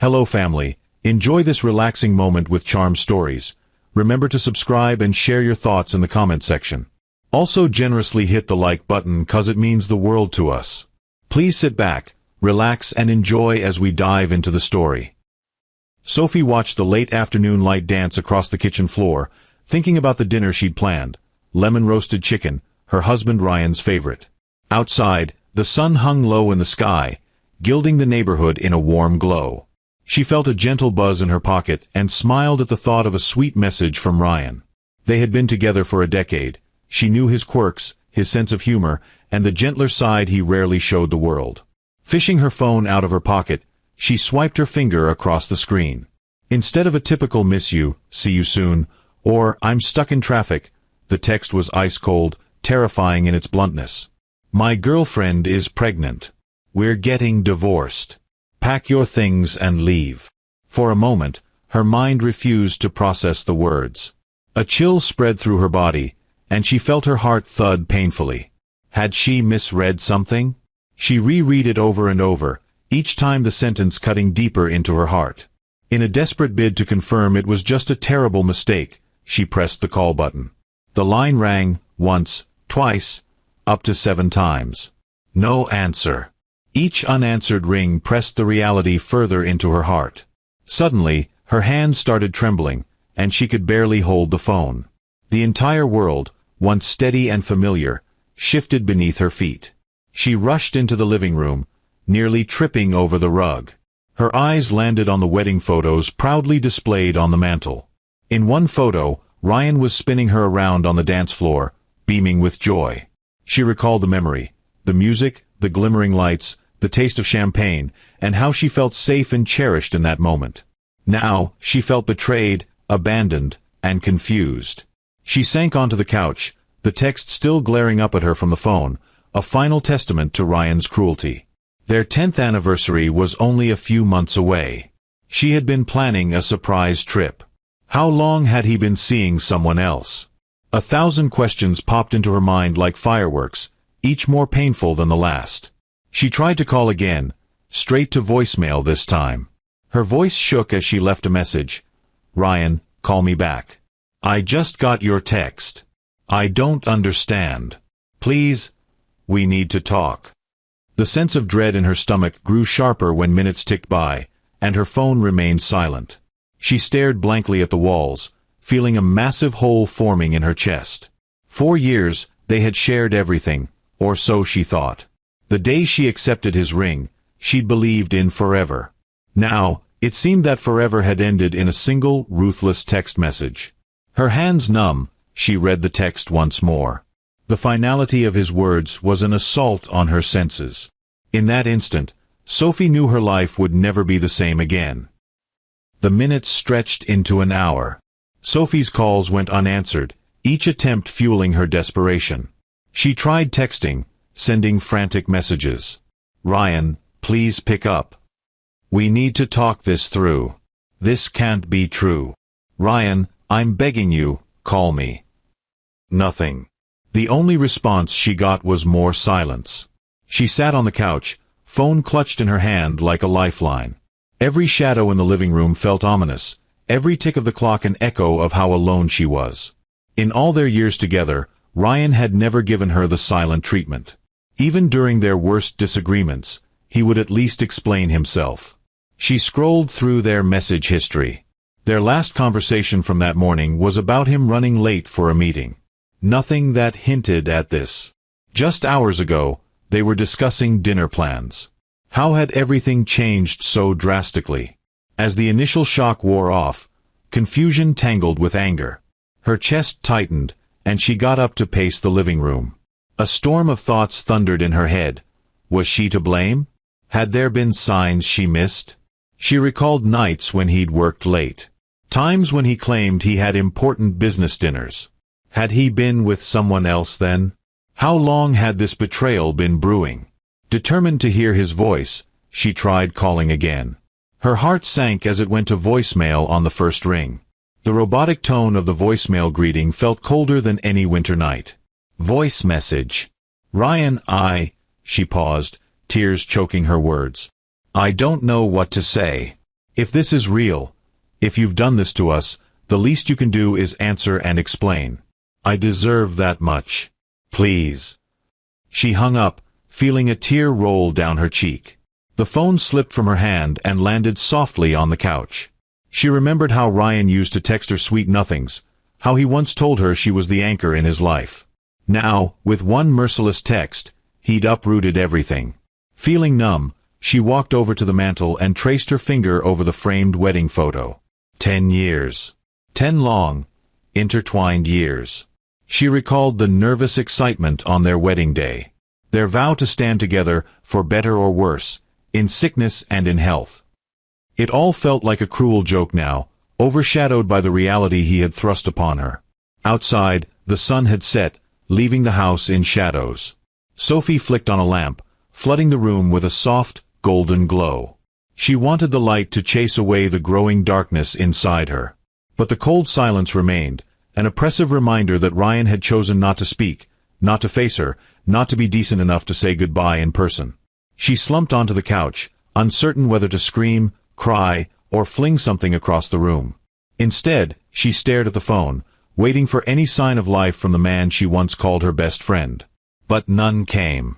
Hello family, enjoy this relaxing moment with Charm Stories. Remember to subscribe and share your thoughts in the comment section. Also generously hit the like button cause it means the world to us. Please sit back, relax and enjoy as we dive into the story. Sophie watched the late afternoon light dance across the kitchen floor, thinking about the dinner she'd planned. Lemon-roasted chicken, her husband Ryan's favorite. Outside, the sun hung low in the sky, gilding the neighborhood in a warm glow. She felt a gentle buzz in her pocket and smiled at the thought of a sweet message from Ryan. They had been together for a decade. She knew his quirks, his sense of humor, and the gentler side he rarely showed the world. Fishing her phone out of her pocket, she swiped her finger across the screen. Instead of a typical "miss you, see you soon," or "I'm stuck in traffic," the text was ice-cold, terrifying in its bluntness. "My girlfriend is pregnant. We're getting divorced. Pack your things and leave." For a moment, her mind refused to process the words. A chill spread through her body, and she felt her heart thud painfully. Had she misread something? She reread it over and over, each time the sentence cutting deeper into her heart. In a desperate bid to confirm it was just a terrible mistake, she pressed the call button. The line rang, once, twice, up to 7 times. No answer. Each unanswered ring pressed the reality further into her heart. Suddenly, her hands started trembling, and she could barely hold the phone. The entire world, once steady and familiar, shifted beneath her feet. She rushed into the living room, nearly tripping over the rug. Her eyes landed on the wedding photos proudly displayed on the mantel. In one photo, Ryan was spinning her around on the dance floor, beaming with joy. She recalled the memory, the music, the glimmering lights, the taste of champagne, and how she felt safe and cherished in that moment. Now, she felt betrayed, abandoned, and confused. She sank onto the couch, the text still glaring up at her from the phone, a final testament to Ryan's cruelty. Their 10th anniversary was only a few months away. She had been planning a surprise trip. How long had he been seeing someone else? 1,000 questions popped into her mind like fireworks, each more painful than the last. She tried to call again, straight to voicemail this time. Her voice shook as she left a message. "Ryan, call me back. I just got your text. I don't understand. Please, we need to talk." The sense of dread in her stomach grew sharper when minutes ticked by, and her phone remained silent. She stared blankly at the walls, feeling a massive hole forming in her chest. 4 years, they had shared everything, or so she thought. The day she accepted his ring, she'd believed in forever. Now, it seemed that forever had ended in a single, ruthless text message. Her hands numb, she read the text once more. The finality of his words was an assault on her senses. In that instant, Sophie knew her life would never be the same again. The minutes stretched into an hour. Sophie's calls went unanswered, each attempt fueling her desperation. She tried texting, sending frantic messages. "Ryan, please pick up. We need to talk this through. This can't be true. Ryan, I'm begging you, call me." Nothing. The only response she got was more silence. She sat on the couch, phone clutched in her hand like a lifeline. Every shadow in the living room felt ominous, every tick of the clock an echo of how alone she was. In all their years together, Ryan had never given her the silent treatment. Even during their worst disagreements, he would at least explain himself. She scrolled through their message history. Their last conversation from that morning was about him running late for a meeting. Nothing that hinted at this. Just hours ago, they were discussing dinner plans. How had everything changed so drastically? As the initial shock wore off, confusion tangled with anger. Her chest tightened, and she got up to pace the living room. A storm of thoughts thundered in her head. Was she to blame? Had there been signs she missed? She recalled nights when he'd worked late. Times when he claimed he had important business dinners. Had he been with someone else then? How long had this betrayal been brewing? Determined to hear his voice, she tried calling again. Her heart sank as it went to voicemail on the first ring. The robotic tone of the voicemail greeting felt colder than any winter night. Voice message. "Ryan, she paused, tears choking her words. "I don't know what to say. If this is real, if you've done this to us, the least you can do is answer and explain. I deserve that much. Please. She hung up, feeling a tear roll down her cheek. The phone slipped from her hand and landed softly on the couch. She remembered how Ryan used to text her sweet nothings, how he once told her she was the anchor in his life. Now, with one merciless text, he'd uprooted everything. Feeling numb, she walked over to the mantel and traced her finger over the framed wedding photo. 10 years. 10 long, intertwined years. She recalled the nervous excitement on their wedding day. Their vow to stand together, for better or worse, in sickness and in health. It all felt like a cruel joke now, overshadowed by the reality he had thrust upon her. Outside, the sun had set, leaving the house in shadows. Sophie flicked on a lamp, flooding the room with a soft, golden glow. She wanted the light to chase away the growing darkness inside her. But the cold silence remained, an oppressive reminder that Ryan had chosen not to speak, not to face her, not to be decent enough to say goodbye in person. She slumped onto the couch, uncertain whether to scream, cry, or fling something across the room. Instead, she stared at the phone, waiting for any sign of life from the man she once called her best friend. But none came.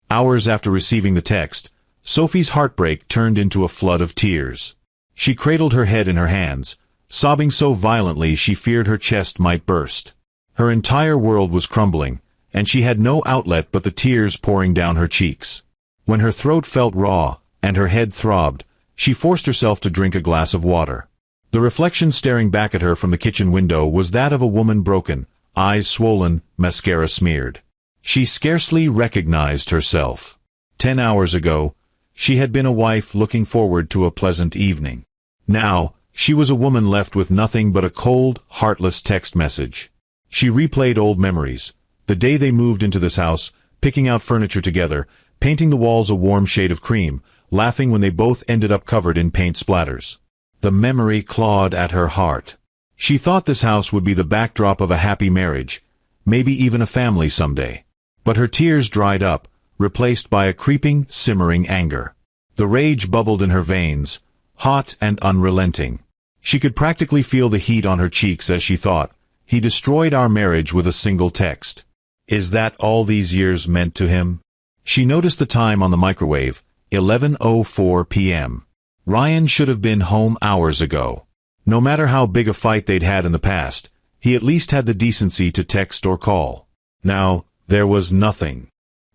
Hours after receiving the text, Sophie's heartbreak turned into a flood of tears. She cradled her head in her hands, sobbing so violently she feared her chest might burst. Her entire world was crumbling, and she had no outlet but the tears pouring down her cheeks. When her throat felt raw, and her head throbbed, she forced herself to drink a glass of water. The reflection staring back at her from the kitchen window was that of a woman broken, eyes swollen, mascara smeared. She scarcely recognized herself. 10 hours ago, she had been a wife looking forward to a pleasant evening. Now, she was a woman left with nothing but a cold, heartless text message. She replayed old memories, the day they moved into this house, picking out furniture together, painting the walls a warm shade of cream, laughing when they both ended up covered in paint splatters. The memory clawed at her heart. She thought this house would be the backdrop of a happy marriage, maybe even a family someday. But her tears dried up, replaced by a creeping, simmering anger. The rage bubbled in her veins, hot and unrelenting. She could practically feel the heat on her cheeks as she thought, "He destroyed our marriage with a single text. Is that all these years meant to him?" She noticed the time on the microwave, 11:04 p.m. Ryan should have been home hours ago. No matter how big a fight they'd had in the past, he at least had the decency to text or call. Now, there was nothing.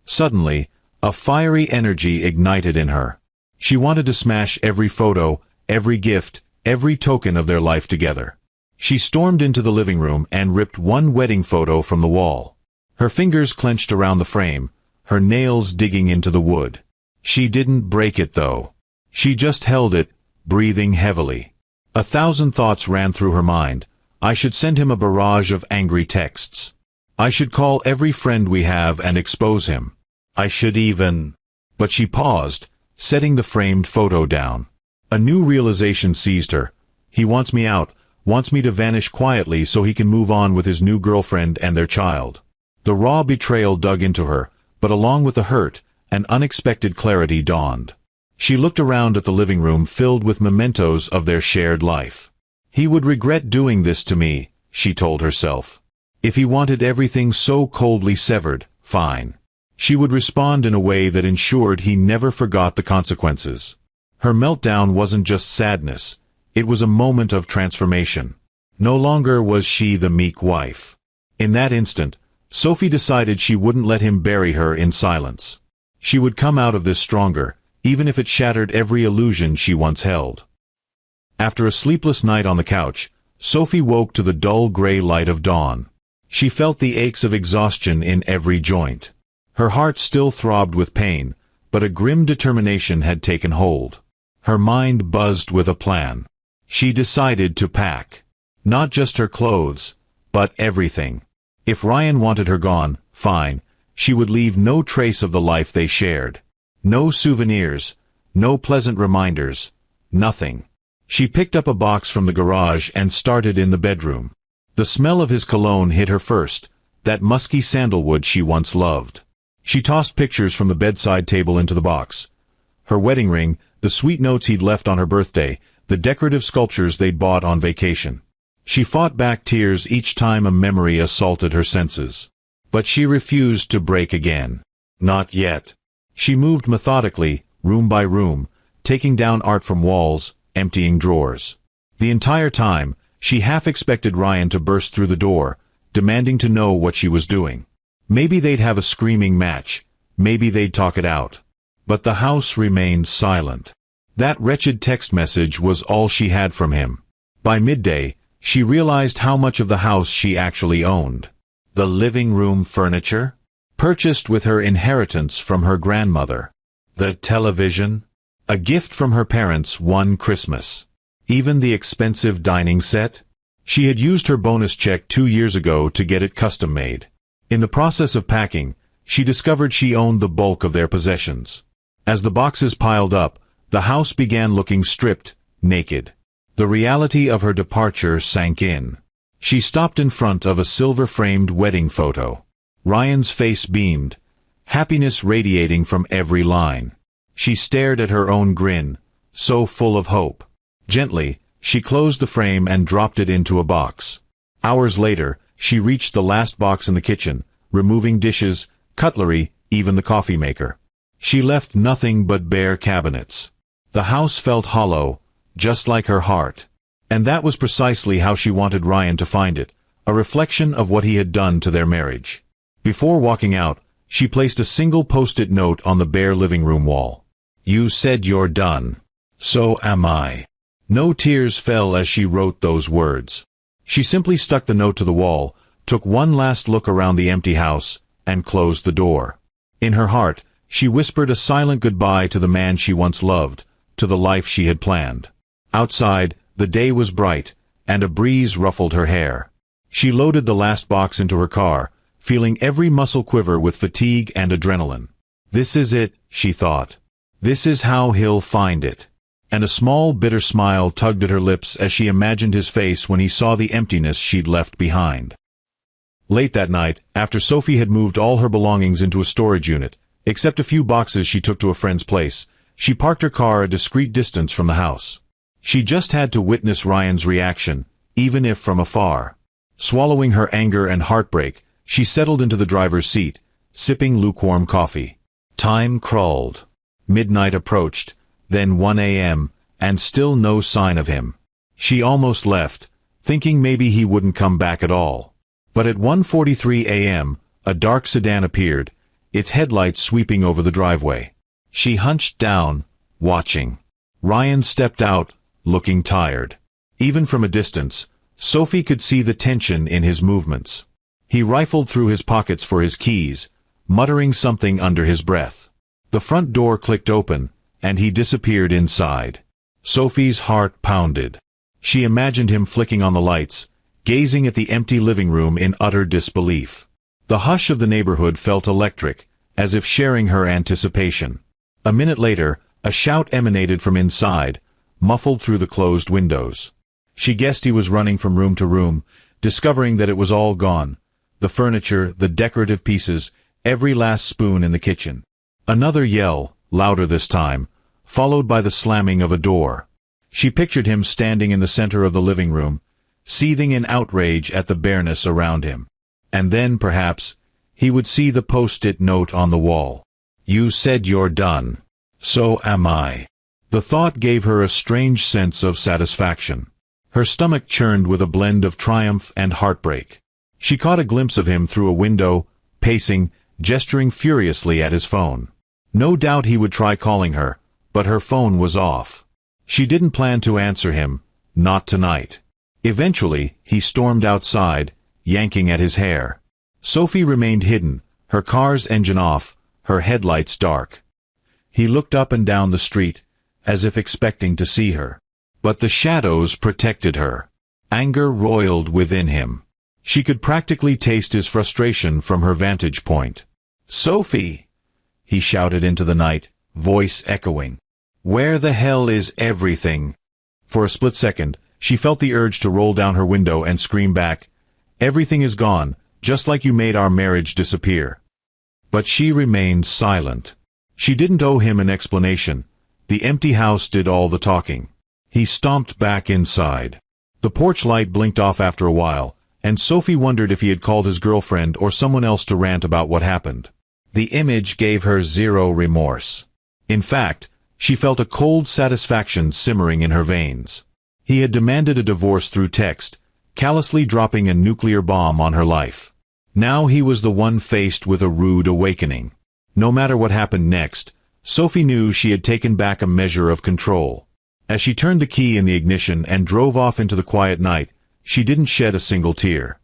Suddenly, a fiery energy ignited in her. She wanted to smash every photo, every gift, every token of their life together. She stormed into the living room and ripped one wedding photo from the wall. Her fingers clenched around the frame, her nails digging into the wood. She didn't break it though. She just held it, breathing heavily. 1,000 thoughts ran through her mind. I should send him a barrage of angry texts. I should call every friend we have and expose him. I should even... But she paused, setting the framed photo down. A new realization seized her. He wants me out, wants me to vanish quietly so he can move on with his new girlfriend and their child. The raw betrayal dug into her, but along with the hurt, an unexpected clarity dawned. She looked around at the living room filled with mementos of their shared life. He would regret doing this to me, she told herself. If he wanted everything so coldly severed, fine. She would respond in a way that ensured he never forgot the consequences. Her meltdown wasn't just sadness, it was a moment of transformation. No longer was she the meek wife. In that instant, Sophie decided she wouldn't let him bury her in silence. She would come out of this stronger, even if it shattered every illusion she once held. After a sleepless night on the couch, Sophie woke to the dull gray light of dawn. She felt the aches of exhaustion in every joint. Her heart still throbbed with pain, but a grim determination had taken hold. Her mind buzzed with a plan. She decided to pack. Not just her clothes, but everything. If Ryan wanted her gone, fine, she would leave no trace of the life they shared. No souvenirs, no pleasant reminders, nothing. She picked up a box from the garage and started in the bedroom. The smell of his cologne hit her first, that musky sandalwood she once loved. She tossed pictures from the bedside table into the box. Her wedding ring, the sweet notes he'd left on her birthday, the decorative sculptures they'd bought on vacation. She fought back tears each time a memory assaulted her senses. But she refused to break again. Not yet. She moved methodically, room by room, taking down art from walls, emptying drawers. The entire time, she half expected Ryan to burst through the door, demanding to know what she was doing. Maybe they'd have a screaming match, maybe they'd talk it out. But the house remained silent. That wretched text message was all she had from him. By midday, she realized how much of the house she actually owned. The living room furniture? Purchased with her inheritance from her grandmother. The television? A gift from her parents one Christmas. Even the expensive dining set? She had used her bonus check 2 years ago to get it custom-made. In the process of packing, she discovered she owned the bulk of their possessions. As the boxes piled up, the house began looking stripped, naked. The reality of her departure sank in. She stopped in front of a silver-framed wedding photo. Ryan's face beamed, happiness radiating from every line. She stared at her own grin, so full of hope. Gently, she closed the frame and dropped it into a box. Hours later, she reached the last box in the kitchen, removing dishes, cutlery, even the coffee maker. She left nothing but bare cabinets. The house felt hollow, just like her heart. And that was precisely how she wanted Ryan to find it, a reflection of what he had done to their marriage. Before walking out, she placed a single post-it note on the bare living room wall. "You said you're done. So am I." No tears fell as she wrote those words. She simply stuck the note to the wall, took one last look around the empty house, and closed the door. In her heart, she whispered a silent goodbye to the man she once loved, to the life she had planned. Outside, the day was bright, and a breeze ruffled her hair. She loaded the last box into her car, feeling every muscle quiver with fatigue and adrenaline. This is it, she thought. This is how he'll find it. And a small, bitter smile tugged at her lips as she imagined his face when he saw the emptiness she'd left behind. Late that night, after Sophie had moved all her belongings into a storage unit, except a few boxes she took to a friend's place, she parked her car a discreet distance from the house. She just had to witness Ryan's reaction, even if from afar. Swallowing her anger and heartbreak, she settled into the driver's seat, sipping lukewarm coffee. Time crawled. Midnight approached, then 1 a.m., and still no sign of him. She almost left, thinking maybe he wouldn't come back at all. But at 1:43 a.m., a dark sedan appeared, its headlights sweeping over the driveway. She hunched down, watching. Ryan stepped out, looking tired. Even from a distance, Sophie could see the tension in his movements. He rifled through his pockets for his keys, muttering something under his breath. The front door clicked open, and he disappeared inside. Sophie's heart pounded. She imagined him flicking on the lights, gazing at the empty living room in utter disbelief. The hush of the neighborhood felt electric, as if sharing her anticipation. A minute later, a shout emanated from inside, muffled through the closed windows. She guessed he was running from room to room, discovering that it was all gone. The furniture, the decorative pieces, every last spoon in the kitchen. Another yell, louder this time, followed by the slamming of a door. She pictured him standing in the center of the living room, seething in outrage at the bareness around him. And then, perhaps, he would see the post-it note on the wall. "You said you're done. So am I." The thought gave her a strange sense of satisfaction. Her stomach churned with a blend of triumph and heartbreak. She caught a glimpse of him through a window, pacing, gesturing furiously at his phone. No doubt he would try calling her, but her phone was off. She didn't plan to answer him, not tonight. Eventually, he stormed outside, yanking at his hair. Sophie remained hidden, her car's engine off, her headlights dark. He looked up and down the street, as if expecting to see her. But the shadows protected her. Anger roiled within him. She could practically taste his frustration from her vantage point. "Sophie!" he shouted into the night, voice echoing. "Where the hell is everything?" For a split second, she felt the urge to roll down her window and scream back, "Everything is gone, just like you made our marriage disappear." But she remained silent. She didn't owe him an explanation, The empty house did all the talking. He stomped back inside. The porch light blinked off after a while, and Sophie wondered if he had called his girlfriend or someone else to rant about what happened. The image gave her zero remorse. In fact, she felt a cold satisfaction simmering in her veins. He had demanded a divorce through text, callously dropping a nuclear bomb on her life. Now he was the one faced with a rude awakening. No matter what happened next, Sophie knew she had taken back a measure of control. As she turned the key in the ignition and drove off into the quiet night, she didn't shed a single tear.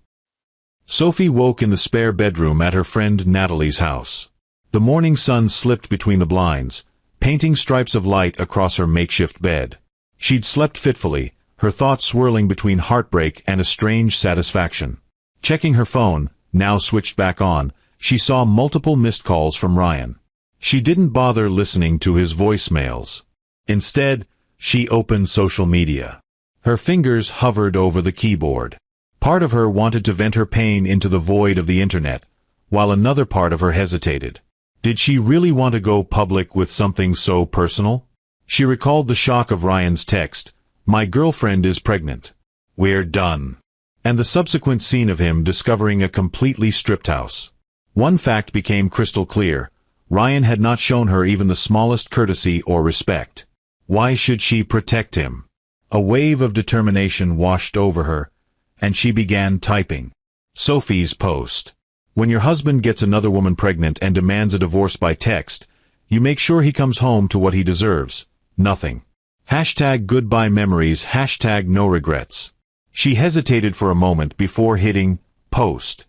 Sophie woke in the spare bedroom at her friend Natalie's house. The morning sun slipped between the blinds, painting stripes of light across her makeshift bed. She'd slept fitfully, her thoughts swirling between heartbreak and a strange satisfaction. Checking her phone, now switched back on, she saw multiple missed calls from Ryan. She didn't bother listening to his voicemails. Instead, she opened social media. Her fingers hovered over the keyboard. Part of her wanted to vent her pain into the void of the internet, while another part of her hesitated. Did she really want to go public with something so personal? She recalled the shock of Ryan's text, "My girlfriend is pregnant. We're done." And the subsequent scene of him discovering a completely stripped house. One fact became crystal clear: Ryan had not shown her even the smallest courtesy or respect. Why should she protect him? A wave of determination washed over her, and she began typing. Sophie's post. When your husband gets another woman pregnant and demands a divorce by text, you make sure he comes home to what he deserves. Nothing. Hashtag goodbye memories, hashtag no regrets. She hesitated for a moment before hitting post.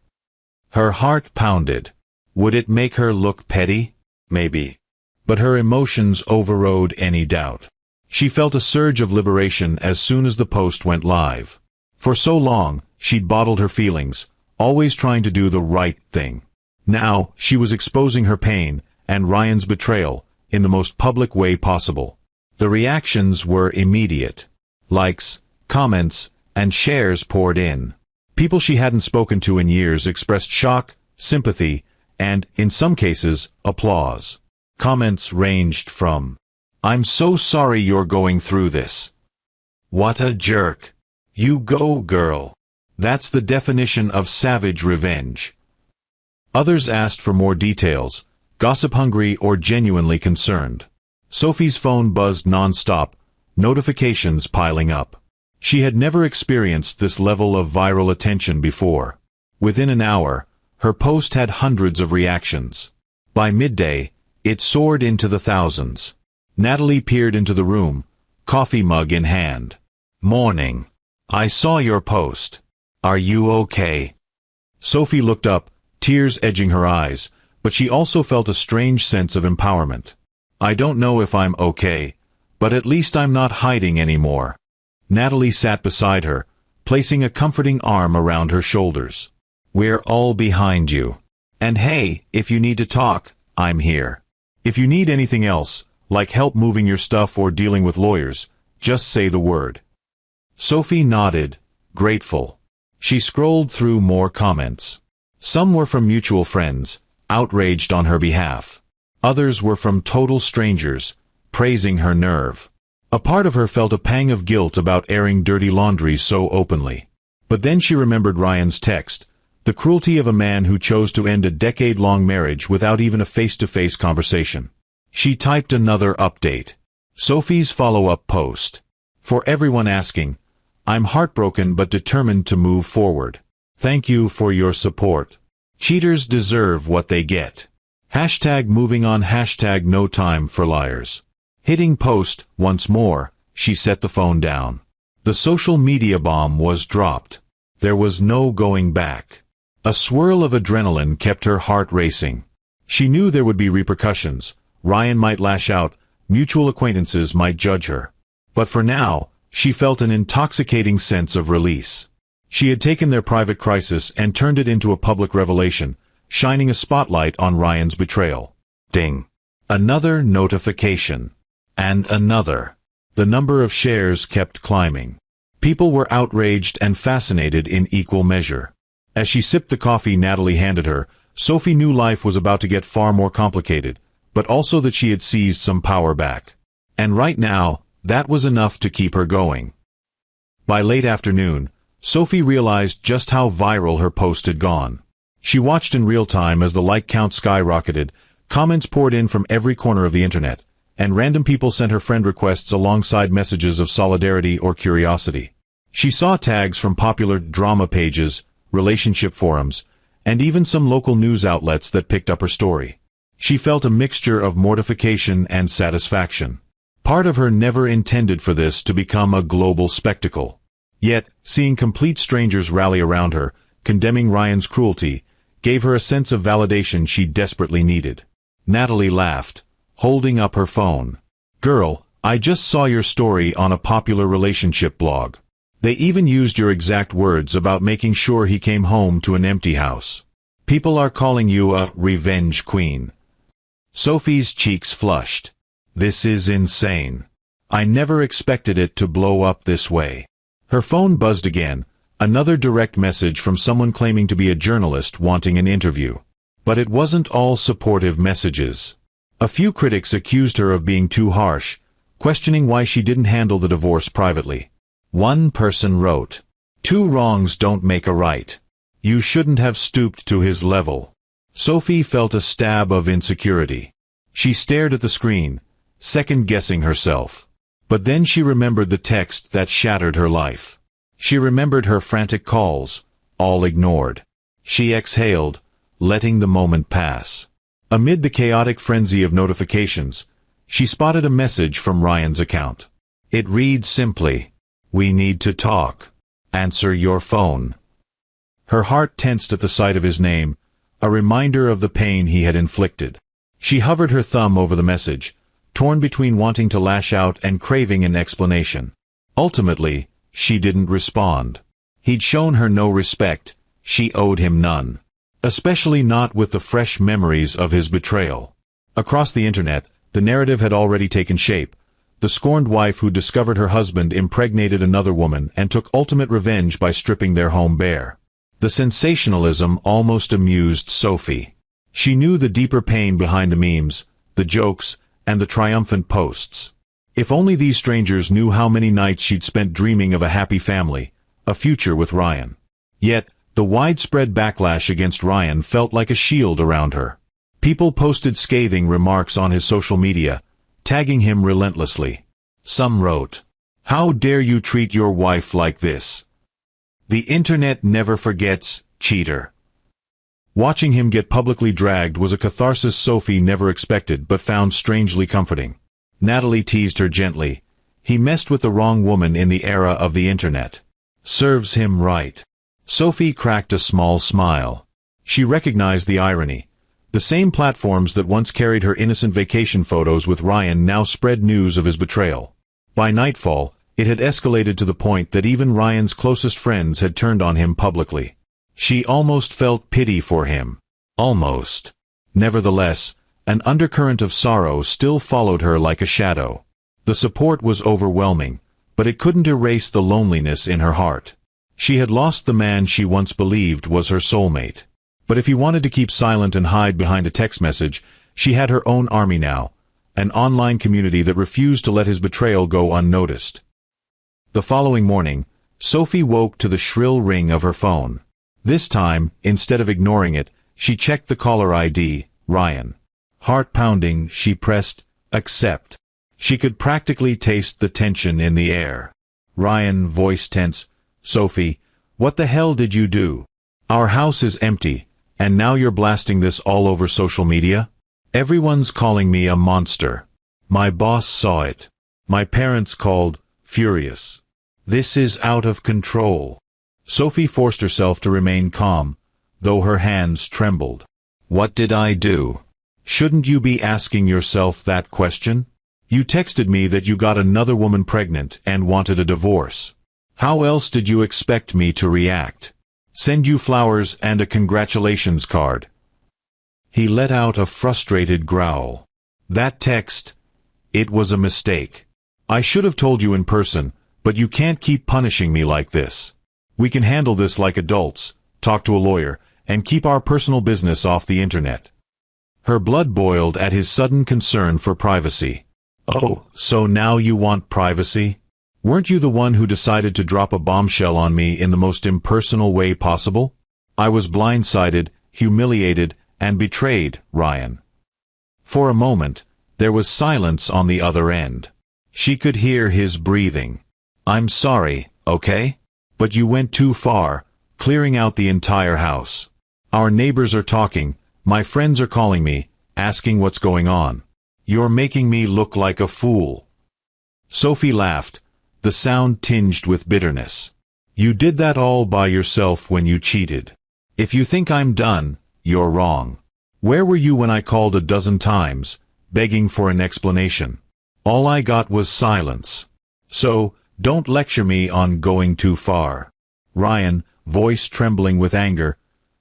Her heart pounded. Would it make her look petty? Maybe. But her emotions overrode any doubt. She felt a surge of liberation as soon as the post went live. For so long, she'd bottled her feelings, always trying to do the right thing. Now, she was exposing her pain, and Ryan's betrayal, in the most public way possible. The reactions were immediate. Likes, comments, and shares poured in. People she hadn't spoken to in years expressed shock, sympathy, and, in some cases, applause. Comments ranged from, "I'm so sorry you're going through this. What a jerk. You go, girl. That's the definition of savage revenge." Others asked for more details, gossip-hungry or genuinely concerned. Sophie's phone buzzed non-stop, notifications piling up. She had never experienced this level of viral attention before. Within an hour, her post had hundreds of reactions. By midday, it soared into the thousands. Natalie peered into the room, coffee mug in hand. "Morning. I saw your post. Are you okay?" Sophie looked up, tears edging her eyes, but she also felt a strange sense of empowerment. "I don't know if I'm okay, but at least I'm not hiding anymore." Natalie sat beside her, placing a comforting arm around her shoulders. "We're all behind you. And hey, if you need to talk, I'm here. If you need anything else, like help moving your stuff or dealing with lawyers, just say the word." Sophie nodded, grateful. She scrolled through more comments. Some were from mutual friends, outraged on her behalf. Others were from total strangers, praising her nerve. A part of her felt a pang of guilt about airing dirty laundry so openly. But then she remembered Ryan's text, the cruelty of a man who chose to end a decade-long marriage without even a face-to-face conversation. She typed another update. Sophie's follow-up post. For everyone asking, "I'm heartbroken but determined to move forward. Thank you for your support. Cheaters deserve what they get. Hashtag moving on, hashtag no time for liars." Hitting post once more, she set the phone down. The social media bomb was dropped. There was no going back. A swirl of adrenaline kept her heart racing. She knew there would be repercussions. Ryan might lash out, mutual acquaintances might judge her. But for now, she felt an intoxicating sense of release. She had taken their private crisis and turned it into a public revelation, shining a spotlight on Ryan's betrayal. Ding. Another notification. And another. The number of shares kept climbing. People were outraged and fascinated in equal measure. As she sipped the coffee Natalie handed her, Sophie knew life was about to get far more complicated, but also that she had seized some power back. And right now, that was enough to keep her going. By late afternoon, Sophie realized just how viral her post had gone. She watched in real time as the like count skyrocketed, comments poured in from every corner of the internet, and random people sent her friend requests alongside messages of solidarity or curiosity. She saw tags from popular drama pages, relationship forums, and even some local news outlets that picked up her story. She felt a mixture of mortification and satisfaction. Part of her never intended for this to become a global spectacle. Yet, seeing complete strangers rally around her, condemning Ryan's cruelty, gave her a sense of validation she desperately needed. Natalie laughed, holding up her phone. "Girl, I just saw your story on a popular relationship blog. They even used your exact words about making sure he came home to an empty house. People are calling you a revenge queen." Sophie's cheeks flushed. "This is insane. I never expected it to blow up this way." Her phone buzzed again, another direct message from someone claiming to be a journalist wanting an interview. But it wasn't all supportive messages. A few critics accused her of being too harsh, questioning why she didn't handle the divorce privately. One person wrote, "Two wrongs don't make a right. You shouldn't have stooped to his level." Sophie felt a stab of insecurity. She stared at the screen, second-guessing herself. But then she remembered the text that shattered her life. She remembered her frantic calls, all ignored. She exhaled, letting the moment pass. Amid the chaotic frenzy of notifications, she spotted a message from Ryan's account. It read simply, "We need to talk. Answer your phone." Her heart tensed at the sight of his name, a reminder of the pain he had inflicted. She hovered her thumb over the message, torn between wanting to lash out and craving an explanation. Ultimately, she didn't respond. He'd shown her no respect, she owed him none. Especially not with the fresh memories of his betrayal. Across the internet, the narrative had already taken shape. The scorned wife who discovered her husband impregnated another woman and took ultimate revenge by stripping their home bare. The sensationalism almost amused Sophie. She knew the deeper pain behind the memes, the jokes, and the triumphant posts. If only these strangers knew how many nights she'd spent dreaming of a happy family, a future with Ryan. Yet, the widespread backlash against Ryan felt like a shield around her. People posted scathing remarks on his social media, tagging him relentlessly. Some wrote, "How dare you treat your wife like this? The internet never forgets, cheater." Watching him get publicly dragged was a catharsis Sophie never expected but found strangely comforting. Natalie teased her gently. "He messed with the wrong woman in the era of the internet. Serves him right." Sophie cracked a small smile. She recognized the irony. The same platforms that once carried her innocent vacation photos with Ryan now spread news of his betrayal. By nightfall, it had escalated to the point that even Ryan's closest friends had turned on him publicly. She almost felt pity for him. Almost. Nevertheless, an undercurrent of sorrow still followed her like a shadow. The support was overwhelming, but it couldn't erase the loneliness in her heart. She had lost the man she once believed was her soulmate. But if he wanted to keep silent and hide behind a text message, she had her own army now, an online community that refused to let his betrayal go unnoticed. The following morning, Sophie woke to the shrill ring of her phone. This time, instead of ignoring it, she checked the caller ID, Ryan. Heart pounding, she pressed accept. She could practically taste the tension in the air. Ryan, voice tense, "Sophie, what the hell did you do? Our house is empty, and now you're blasting this all over social media? Everyone's calling me a monster. My boss saw it. My parents called, furious. This is out of control." Sophie forced herself to remain calm, though her hands trembled. "What did I do? Shouldn't you be asking yourself that question? You texted me that you got another woman pregnant and wanted a divorce. How else did you expect me to react? Send you flowers and a congratulations card?" He let out a frustrated growl. "That text, it was a mistake. I should have told you in person, but you can't keep punishing me like this. We can handle this like adults, talk to a lawyer, and keep our personal business off the internet." Her blood boiled at his sudden concern for privacy. Oh, so now you want privacy? Weren't you the one who decided to drop a bombshell on me in the most impersonal way possible? I was blindsided, humiliated, and betrayed, Ryan. For a moment, there was silence on the other end. She could hear his breathing. I'm sorry, okay? But you went too far, clearing out the entire house. Our neighbors are talking, my friends are calling me, asking what's going on. You're making me look like a fool. Sophie laughed, the sound tinged with bitterness. You did that all by yourself when you cheated. If you think I'm done, you're wrong. Where were you when I called a dozen times, begging for an explanation? All I got was silence. So, don't lecture me on going too far. Ryan, voice trembling with anger.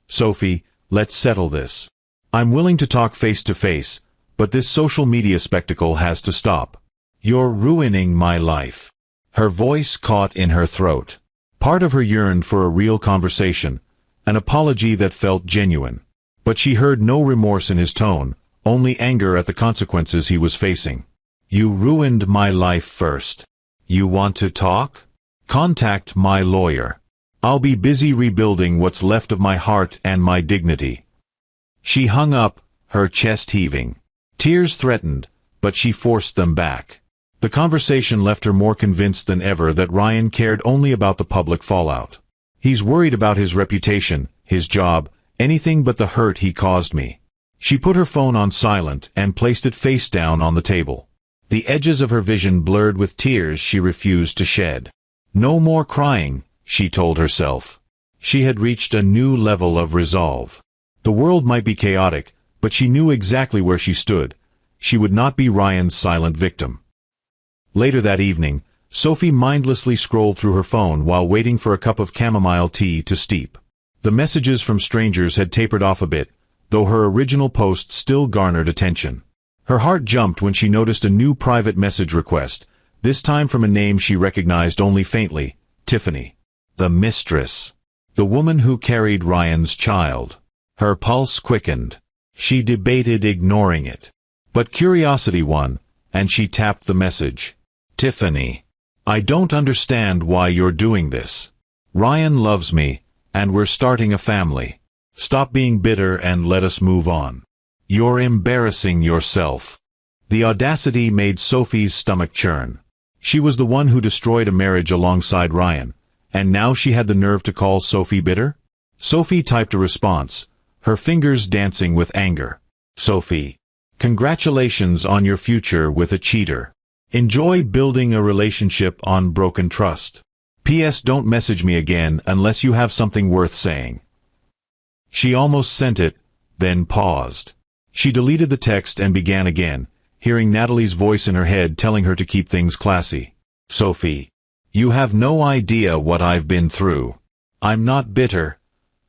Sophie, let's settle this. I'm willing to talk face to face, but this social media spectacle has to stop. You're ruining my life. Her voice caught in her throat. Part of her yearned for a real conversation, an apology that felt genuine. But she heard no remorse in his tone, only anger at the consequences he was facing. You ruined my life first. You want to talk? Contact my lawyer. I'll be busy rebuilding what's left of my heart and my dignity. She hung up, her chest heaving. Tears threatened, but she forced them back. The conversation left her more convinced than ever that Ryan cared only about the public fallout. He's worried about his reputation, his job, anything but the hurt he caused me. She put her phone on silent and placed it face down on the table. The edges of her vision blurred with tears she refused to shed. No more crying, she told herself. She had reached a new level of resolve. The world might be chaotic, but she knew exactly where she stood. She would not be Ryan's silent victim. Later that evening, Sophie mindlessly scrolled through her phone while waiting for a cup of chamomile tea to steep. The messages from strangers had tapered off a bit, though her original post still garnered attention. Her heart jumped when she noticed a new private message request, this time from a name she recognized only faintly, Tiffany. The Mistress. The woman who carried Ryan's child. Her pulse quickened. She debated ignoring it. But curiosity won, and she tapped the message. Tiffany. I don't understand why you're doing this. Ryan loves me, and we're starting a family. Stop being bitter and let us move on. You're embarrassing yourself. The audacity made Sophie's stomach churn. She was the one who destroyed a marriage alongside Ryan, and now she had the nerve to call Sophie bitter? Sophie typed a response, her fingers dancing with anger. Sophie. Congratulations on your future with a cheater. Enjoy building a relationship on broken trust. P.S. Don't message me again unless you have something worth saying. She almost sent it, then paused. She deleted the text and began again, hearing Natalie's voice in her head telling her to keep things classy. Sophie. You have no idea what I've been through. I'm not bitter.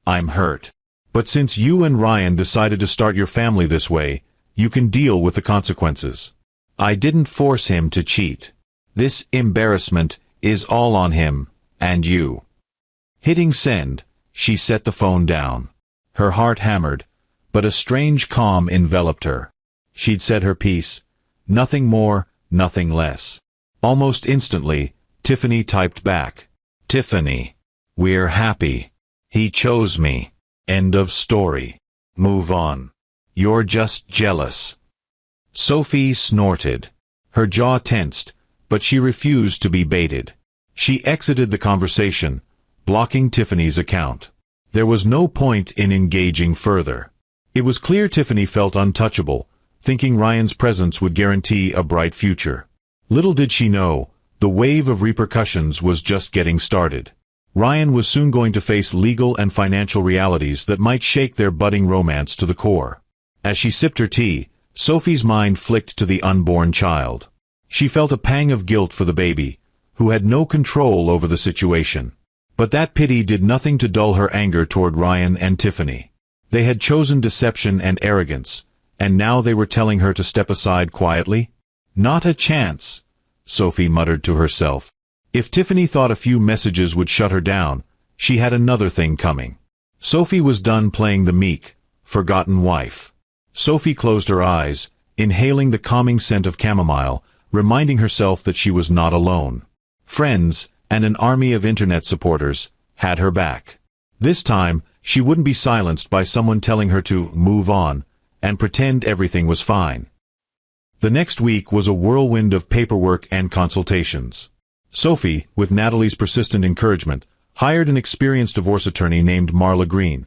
I'm hurt. But since you and Ryan decided to start your family this way, you can deal with the consequences. I didn't force him to cheat. This embarrassment is all on him, and you. Hitting send, she set the phone down. Her heart hammered, but a strange calm enveloped her. She'd said her piece. Nothing more, nothing less. Almost instantly, Tiffany typed back. Tiffany. We're happy. He chose me. End of story. Move on. You're just jealous. Sophie snorted. Her jaw tensed, but she refused to be baited. She exited the conversation, blocking Tiffany's account. There was no point in engaging further. It was clear Tiffany felt untouchable, thinking Ryan's presence would guarantee a bright future. Little did she know, the wave of repercussions was just getting started. Ryan was soon going to face legal and financial realities that might shake their budding romance to the core. As she sipped her tea, Sophie's mind flicked to the unborn child. She felt a pang of guilt for the baby, who had no control over the situation. But that pity did nothing to dull her anger toward Ryan and Tiffany. They had chosen deception and arrogance, and now they were telling her to step aside quietly? Not a chance, Sophie muttered to herself. If Tiffany thought a few messages would shut her down, she had another thing coming. Sophie was done playing the meek, forgotten wife. Sophie closed her eyes, inhaling the calming scent of chamomile, reminding herself that she was not alone. Friends, and an army of internet supporters, had her back. This time, she wouldn't be silenced by someone telling her to move on, and pretend everything was fine. The next week was a whirlwind of paperwork and consultations. Sophie, with Natalie's persistent encouragement, hired an experienced divorce attorney named Marla Green,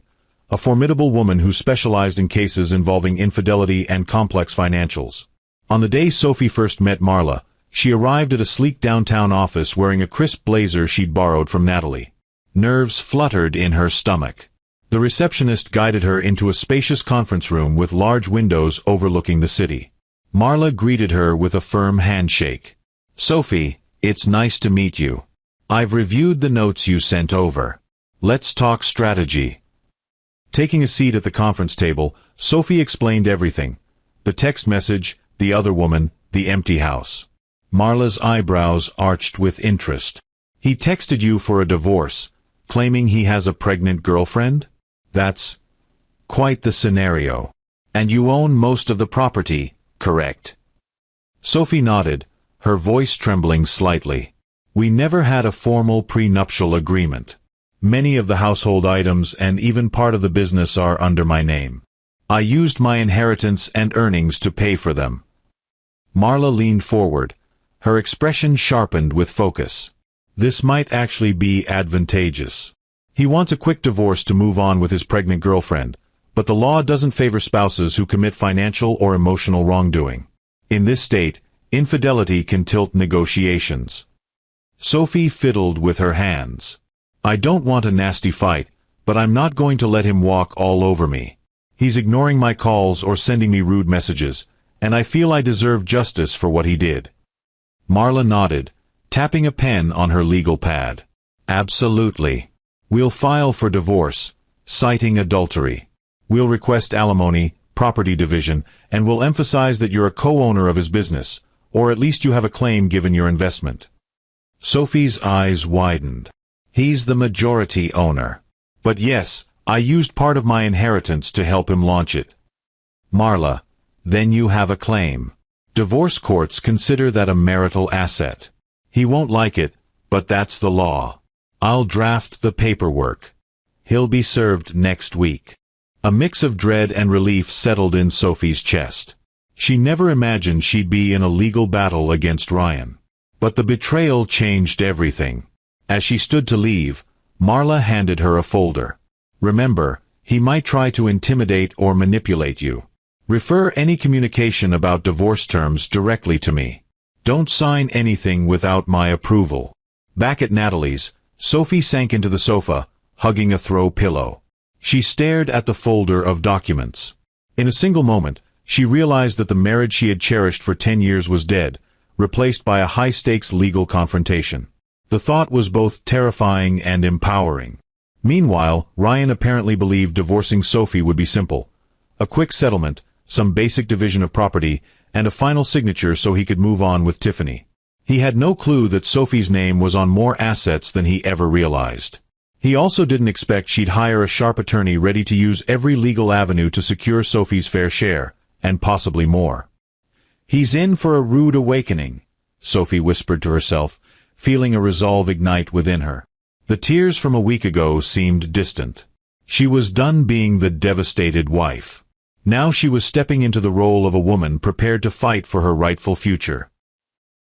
a formidable woman who specialized in cases involving infidelity and complex financials. On the day Sophie first met Marla, she arrived at a sleek downtown office wearing a crisp blazer she'd borrowed from Natalie. Nerves fluttered in her stomach. The receptionist guided her into a spacious conference room with large windows overlooking the city. Marla greeted her with a firm handshake. "Sophie, it's nice to meet you. I've reviewed the notes you sent over. Let's talk strategy." Taking a seat at the conference table, Sophie explained everything: the text message, the other woman, the empty house. Marla's eyebrows arched with interest. "He texted you for a divorce, claiming he has a pregnant girlfriend? That's quite the scenario. And you own most of the property, correct?" Sophie nodded, her voice trembling slightly. "We never had a formal prenuptial agreement. Many of the household items and even part of the business are under my name. I used my inheritance and earnings to pay for them." Marla leaned forward, her expression sharpened with focus. "This might actually be advantageous. He wants a quick divorce to move on with his pregnant girlfriend, but the law doesn't favor spouses who commit financial or emotional wrongdoing. In this state, infidelity can tilt negotiations." Sophie fiddled with her hands. "I don't want a nasty fight, but I'm not going to let him walk all over me. He's ignoring my calls or sending me rude messages, and I feel I deserve justice for what he did." Marla nodded, tapping a pen on her legal pad. "Absolutely. We'll file for divorce, citing adultery. We'll request alimony, property division, and we'll emphasize that you're a co-owner of his business, or at least you have a claim given your investment." Sophie's eyes widened. "He's the majority owner. But yes, I used part of my inheritance to help him launch it." "Marla, then you have a claim. Divorce courts consider that a marital asset. He won't like it, but that's the law. I'll draft the paperwork. He'll be served next week." A mix of dread and relief settled in Sophie's chest. She never imagined she'd be in a legal battle against Ryan. But the betrayal changed everything. As she stood to leave, Marla handed her a folder. "Remember, he might try to intimidate or manipulate you. Refer any communication about divorce terms directly to me. Don't sign anything without my approval." Back at Natalie's, Sophie sank into the sofa, hugging a throw pillow. She stared at the folder of documents. In a single moment, she realized that the marriage she had cherished for 10 years was dead, replaced by a high-stakes legal confrontation. The thought was both terrifying and empowering. Meanwhile, Ryan apparently believed divorcing Sophie would be simple. A quick settlement, some basic division of property, and a final signature so he could move on with Tiffany. He had no clue that Sophie's name was on more assets than he ever realized. He also didn't expect she'd hire a sharp attorney ready to use every legal avenue to secure Sophie's fair share, and possibly more. "He's in for a rude awakening," Sophie whispered to herself, feeling a resolve ignite within her. The tears from a week ago seemed distant. She was done being the devastated wife. Now she was stepping into the role of a woman prepared to fight for her rightful future.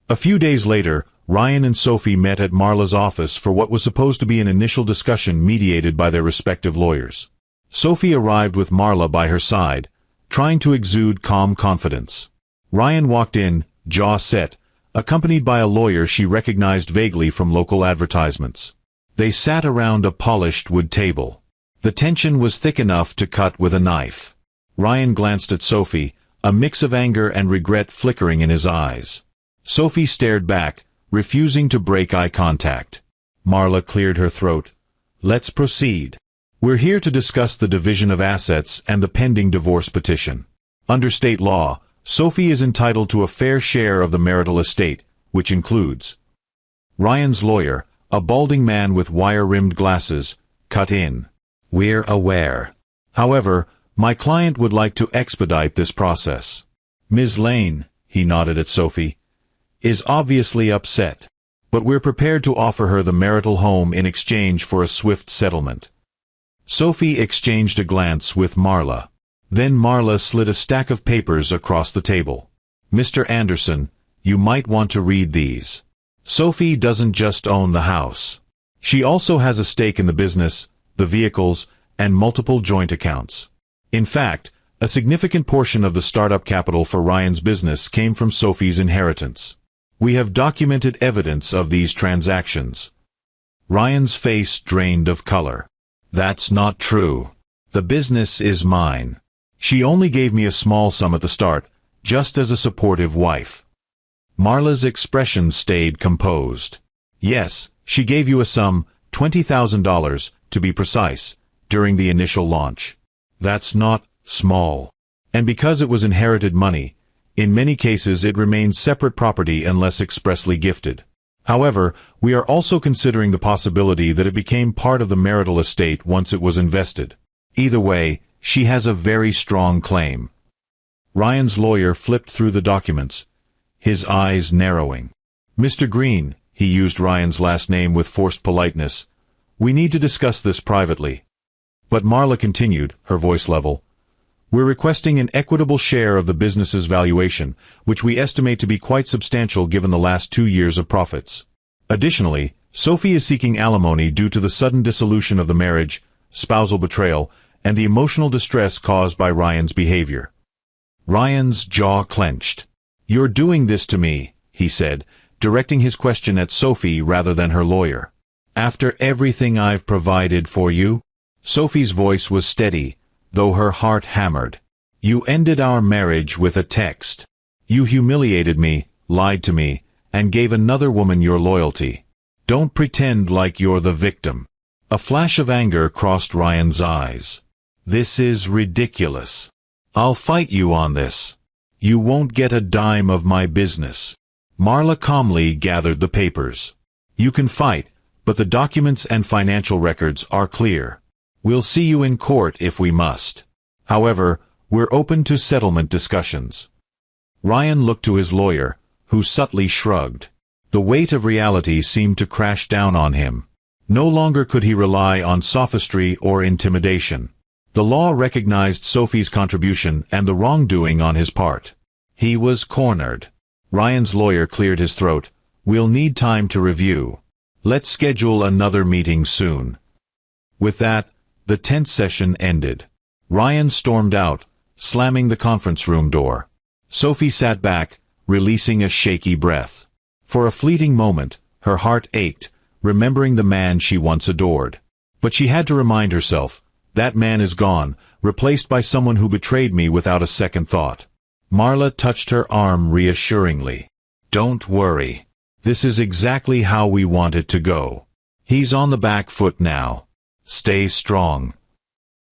A few days later, Ryan and Sophie met at Marla's office for what was supposed to be an initial discussion mediated by their respective lawyers. Sophie arrived with Marla by her side, trying to exude calm confidence. Ryan walked in, jaw set, accompanied by a lawyer she recognized vaguely from local advertisements. They sat around a polished wood table. The tension was thick enough to cut with a knife. Ryan glanced at Sophie, a mix of anger and regret flickering in his eyes. Sophie stared back, refusing to break eye contact. Marla cleared her throat. "Let's proceed. We're here to discuss the division of assets and the pending divorce petition. Under state law, Sophie is entitled to a fair share of the marital estate, which includes—" Ryan's lawyer, a balding man with wire-rimmed glasses, cut in. "We're aware. However, my client would like to expedite this process." "Ms. Lane," he nodded at Sophie, is obviously upset. But we're prepared to offer her the marital home in exchange for a swift settlement. Sophie exchanged a glance with Marla. Then Marla slid a stack of papers across the table. Mr. Anderson, you might want to read these. Sophie doesn't just own the house. She also has a stake in the business, the vehicles, and multiple joint accounts. In fact, a significant portion of the startup capital for Ryan's business came from Sophie's inheritance. We have documented evidence of these transactions. Ryan's face drained of color. That's not true. The business is mine. She only gave me a small sum at the start, just as a supportive wife. Marla's expression stayed composed. Yes, she gave you a sum, $20,000, to be precise, during the initial launch. That's not small. And because it was inherited money, in many cases it remains separate property unless expressly gifted. However, we are also considering the possibility that it became part of the marital estate once it was invested. Either way, she has a very strong claim. Ryan's lawyer flipped through the documents, his eyes narrowing. Mr. Green, he used Ryan's last name with forced politeness, we need to discuss this privately. But Marla continued, her voice level. We're requesting an equitable share of the business's valuation, which we estimate to be quite substantial given the last 2 years of profits. Additionally, Sophie is seeking alimony due to the sudden dissolution of the marriage, spousal betrayal, and the emotional distress caused by Ryan's behavior. Ryan's jaw clenched. You're doing this to me, he said, directing his question at Sophie rather than her lawyer. After everything I've provided for you? Sophie's voice was steady, though her heart hammered. You ended our marriage with a text. You humiliated me, lied to me, and gave another woman your loyalty. Don't pretend like you're the victim. A flash of anger crossed Ryan's eyes. This is ridiculous. I'll fight you on this. You won't get a dime of my business. Marla calmly gathered the papers. You can fight, but the documents and financial records are clear. We'll see you in court if we must. However, we're open to settlement discussions. Ryan looked to his lawyer, who subtly shrugged. The weight of reality seemed to crash down on him. No longer could he rely on sophistry or intimidation. The law recognized Sophie's contribution and the wrongdoing on his part. He was cornered. Ryan's lawyer cleared his throat. We'll need time to review. Let's schedule another meeting soon. With that, the tense session ended. Ryan stormed out, slamming the conference room door. Sophie sat back, releasing a shaky breath. For a fleeting moment, her heart ached, remembering the man she once adored. But she had to remind herself, that man is gone, replaced by someone who betrayed me without a second thought. Marla touched her arm reassuringly. Don't worry. This is exactly how we want it to go. He's on the back foot now. Stay strong.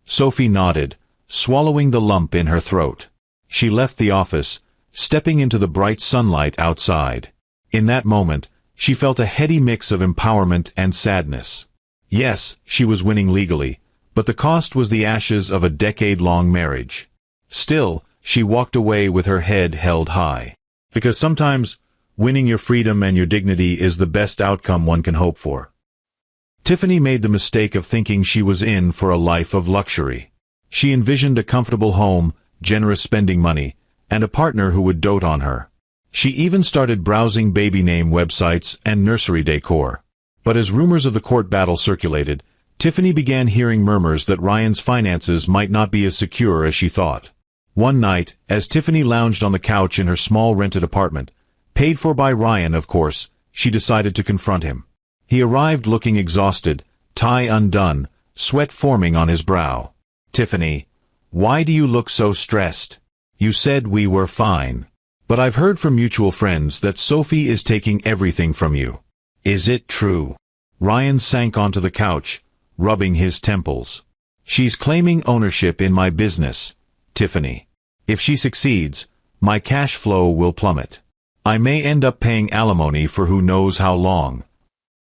Sophie nodded, swallowing the lump in her throat. She left the office, stepping into the bright sunlight outside. In that moment, she felt a heady mix of empowerment and sadness. Yes, she was winning legally, but the cost was the ashes of a decade-long marriage. Still, she walked away with her head held high. Because sometimes, winning your freedom and your dignity is the best outcome one can hope for. Tiffany made the mistake of thinking she was in for a life of luxury. She envisioned a comfortable home, generous spending money, and a partner who would dote on her. She even started browsing baby name websites and nursery decor. But as rumors of the court battle circulated, Tiffany began hearing murmurs that Ryan's finances might not be as secure as she thought. One night, as Tiffany lounged on the couch in her small rented apartment, paid for by Ryan, of course, she decided to confront him. He arrived looking exhausted, tie undone, sweat forming on his brow. Tiffany, why do you look so stressed? You said we were fine. But I've heard from mutual friends that Sophie is taking everything from you. Is it true? Ryan sank onto the couch, rubbing his temples. She's claiming ownership in my business, Tiffany. If she succeeds, my cash flow will plummet. I may end up paying alimony for who knows how long.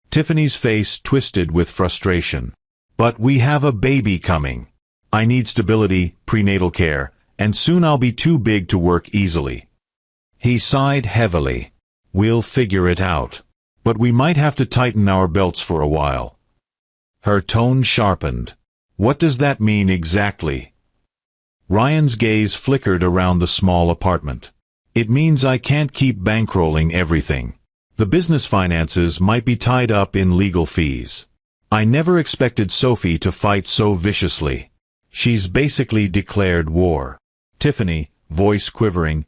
Tiffany's face twisted with frustration. But we have a baby coming. I need stability, prenatal care, and soon I'll be too big to work easily. He sighed heavily. We'll figure it out. But we might have to tighten our belts for a while. Her tone sharpened. What does that mean exactly? Ryan's gaze flickered around the small apartment. It means I can't keep bankrolling everything. The business finances might be tied up in legal fees. I never expected Sophie to fight so viciously. She's basically declared war. Tiffany, voice quivering,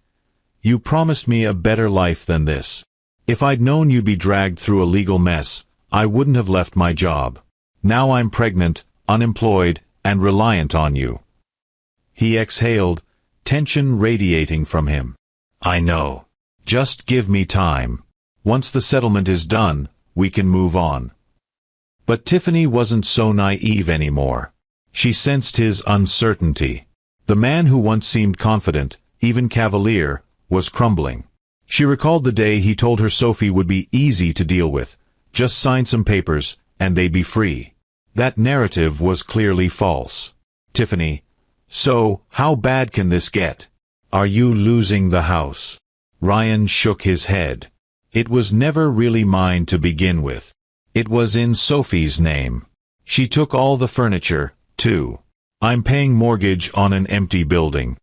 you promised me a better life than this. If I'd known you'd be dragged through a legal mess, I wouldn't have left my job. Now I'm pregnant, unemployed, and reliant on you. He exhaled, tension radiating from him. I know. Just give me time. Once the settlement is done, we can move on. But Tiffany wasn't so naive anymore. She sensed his uncertainty. The man who once seemed confident, even cavalier, was crumbling. She recalled the day he told her Sophie would be easy to deal with. Just sign some papers, and they'd be free. That narrative was clearly false. Tiffany, so, how bad can this get? Are you losing the house? Ryan shook his head. It was never really mine to begin with. It was in Sophie's name. She took all the furniture, too. I'm paying mortgage on an empty building.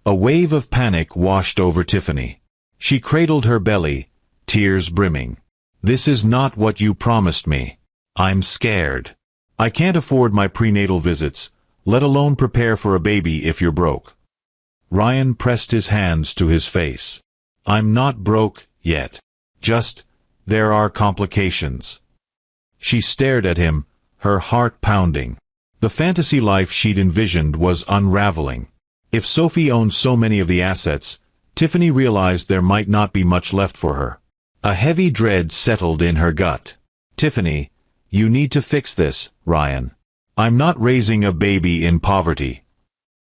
A wave of panic washed over Tiffany. She cradled her belly, tears brimming. This is not what you promised me. I'm scared. I can't afford my prenatal visits, let alone prepare for a baby if you're broke. Ryan pressed his hands to his face. I'm not broke yet. Just, there are complications. She stared at him, her heart pounding. The fantasy life she'd envisioned was unraveling. If Sophie owned so many of the assets, Tiffany realized there might not be much left for her. A heavy dread settled in her gut. Tiffany, you need to fix this, Ryan. I'm not raising a baby in poverty.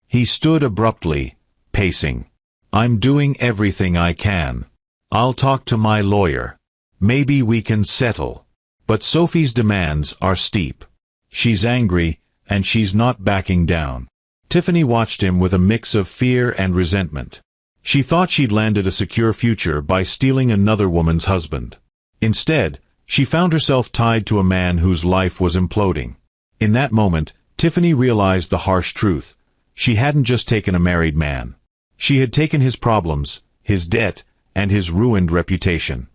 He stood abruptly, pacing. I'm doing everything I can. I'll talk to my lawyer. Maybe we can settle. But Sophie's demands are steep. She's angry, and she's not backing down. Tiffany watched him with a mix of fear and resentment. She thought she'd landed a secure future by stealing another woman's husband. Instead, she found herself tied to a man whose life was imploding. In that moment, Tiffany realized the harsh truth. She hadn't just taken a married man. She had taken his problems, his debt, and his ruined reputation.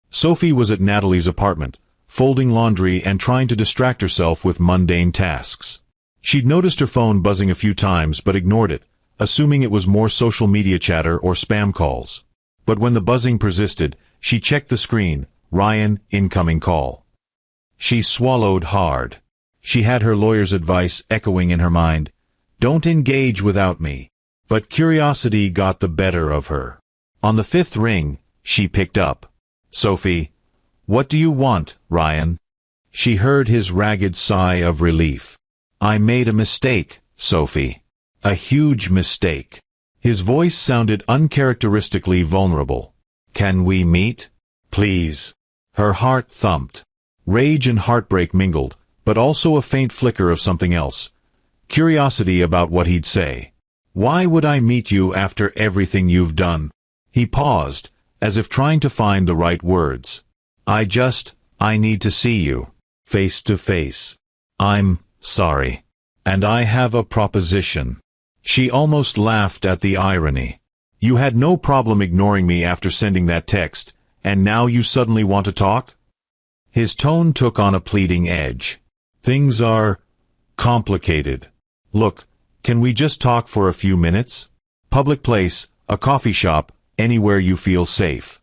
Sophie was at Natalie's apartment, folding laundry and trying to distract herself with mundane tasks. She'd noticed her phone buzzing a few times but ignored it, assuming it was more social media chatter or spam calls. But when the buzzing persisted, she checked the screen. Ryan, incoming call. She swallowed hard. She had her lawyer's advice echoing in her mind. Don't engage without me. But curiosity got the better of her. On the fifth ring, she picked up. Sophie, what do you want, Ryan? She heard his ragged sigh of relief. I made a mistake, Sophie. A huge mistake. His voice sounded uncharacteristically vulnerable. Can we meet? Please. Her heart thumped. Rage and heartbreak mingled, but also a faint flicker of something else. Curiosity about what he'd say. Why would I meet you after everything you've done? He paused, as if trying to find the right words. I need to see you. Face to face. I'm sorry. And I have a proposition. She almost laughed at the irony. You had no problem ignoring me after sending that text, and now you suddenly want to talk? His tone took on a pleading edge. Things are complicated. Look, can we just talk for a few minutes? Public place, a coffee shop, anywhere you feel safe.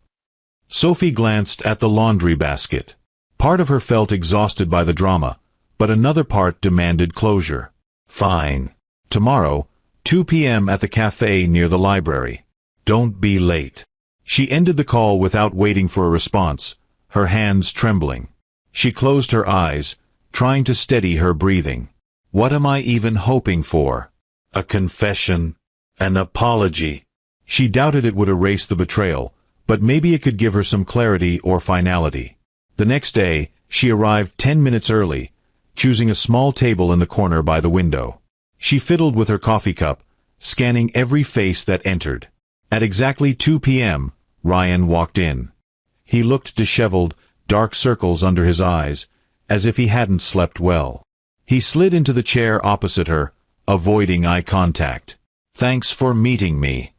Sophie glanced at the laundry basket. Part of her felt exhausted by the drama, but another part demanded closure. Fine. Tomorrow, 2 p.m. at the cafe near the library. Don't be late. She ended the call without waiting for a response, her hands trembling. She closed her eyes, trying to steady her breathing. What am I even hoping for? A confession? An apology? She doubted it would erase the betrayal, but maybe it could give her some clarity or finality. The next day, she arrived 10 minutes early, choosing a small table in the corner by the window. She fiddled with her coffee cup, scanning every face that entered. At exactly 2 p.m., Ryan walked in. He looked disheveled, dark circles under his eyes, as if he hadn't slept well. He slid into the chair opposite her, avoiding eye contact. "Thanks for meeting me."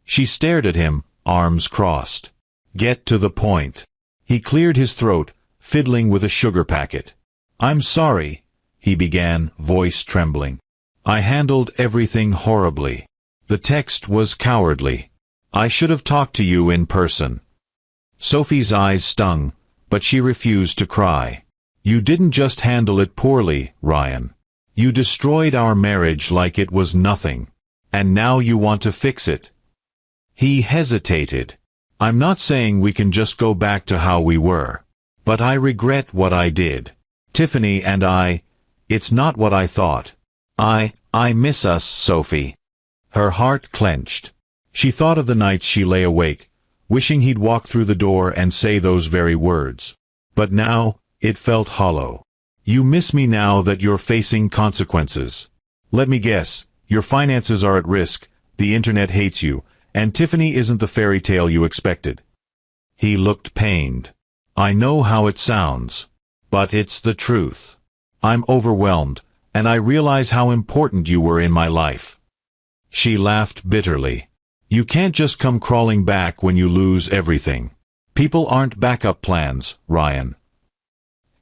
She stared at him, arms crossed. "Get to the point." He cleared his throat, fiddling with a sugar packet. "I'm sorry," he began, voice trembling. "I handled everything horribly. The text was cowardly. I should have talked to you in person." Sophie's eyes stung, but she refused to cry. "You didn't just handle it poorly, Ryan. You destroyed our marriage like it was nothing. And now you want to fix it." He hesitated. "I'm not saying we can just go back to how we were. But I regret what I did. Tiffany and it's not what I thought. I miss us, Sophie." Her heart clenched. She thought of the nights she lay awake, wishing he'd walk through the door and say those very words. But now, it felt hollow. "You miss me now that you're facing consequences. Let me guess, your finances are at risk, the internet hates you, and Tiffany isn't the fairy tale you expected." He looked pained. "I know how it sounds. But it's the truth. I'm overwhelmed, and I realize how important you were in my life." She laughed bitterly. "You can't just come crawling back when you lose everything. People aren't backup plans, Ryan."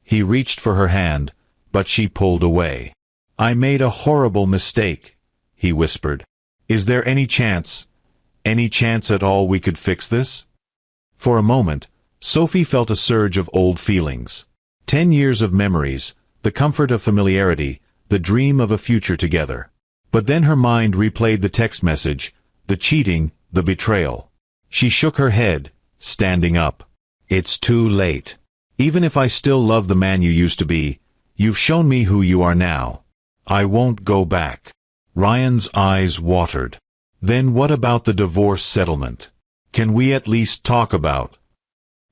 He reached for her hand, but she pulled away. "I made a horrible mistake," he whispered. "Is there any chance at all we could fix this?" For a moment, Sophie felt a surge of old feelings. 10 years of memories, the comfort of familiarity, the dream of a future together. But then her mind replayed the text message, the cheating, the betrayal. She shook her head, standing up. "It's too late. Even if I still love the man you used to be, you've shown me who you are now. I won't go back." Ryan's eyes watered. "Then what about the divorce settlement? Can we at least talk about?"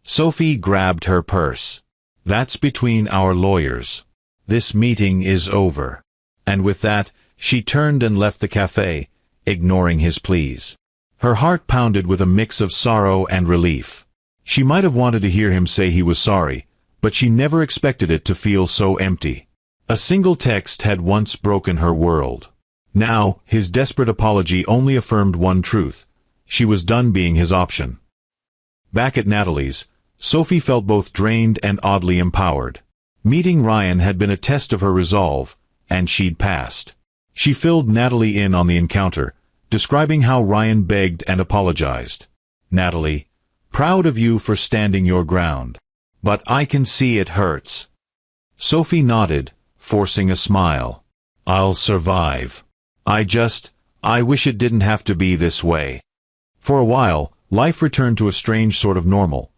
Sophie grabbed her purse. "That's between our lawyers. This meeting is over." And with that, she turned and left the cafe, ignoring his pleas. Her heart pounded with a mix of sorrow and relief. She might have wanted to hear him say he was sorry, but she never expected it to feel so empty. A single text had once broken her world. Now, his desperate apology only affirmed one truth: she was done being his option. Back at Natalie's, Sophie felt both drained and oddly empowered. Meeting Ryan had been a test of her resolve, and she'd passed. She filled Natalie in on the encounter, describing how Ryan begged and apologized. "Natalie, proud of you for standing your ground. But I can see it hurts." Sophie nodded, forcing a smile. "I'll survive. I wish it didn't have to be this way." For a while, life returned to a strange sort of normal.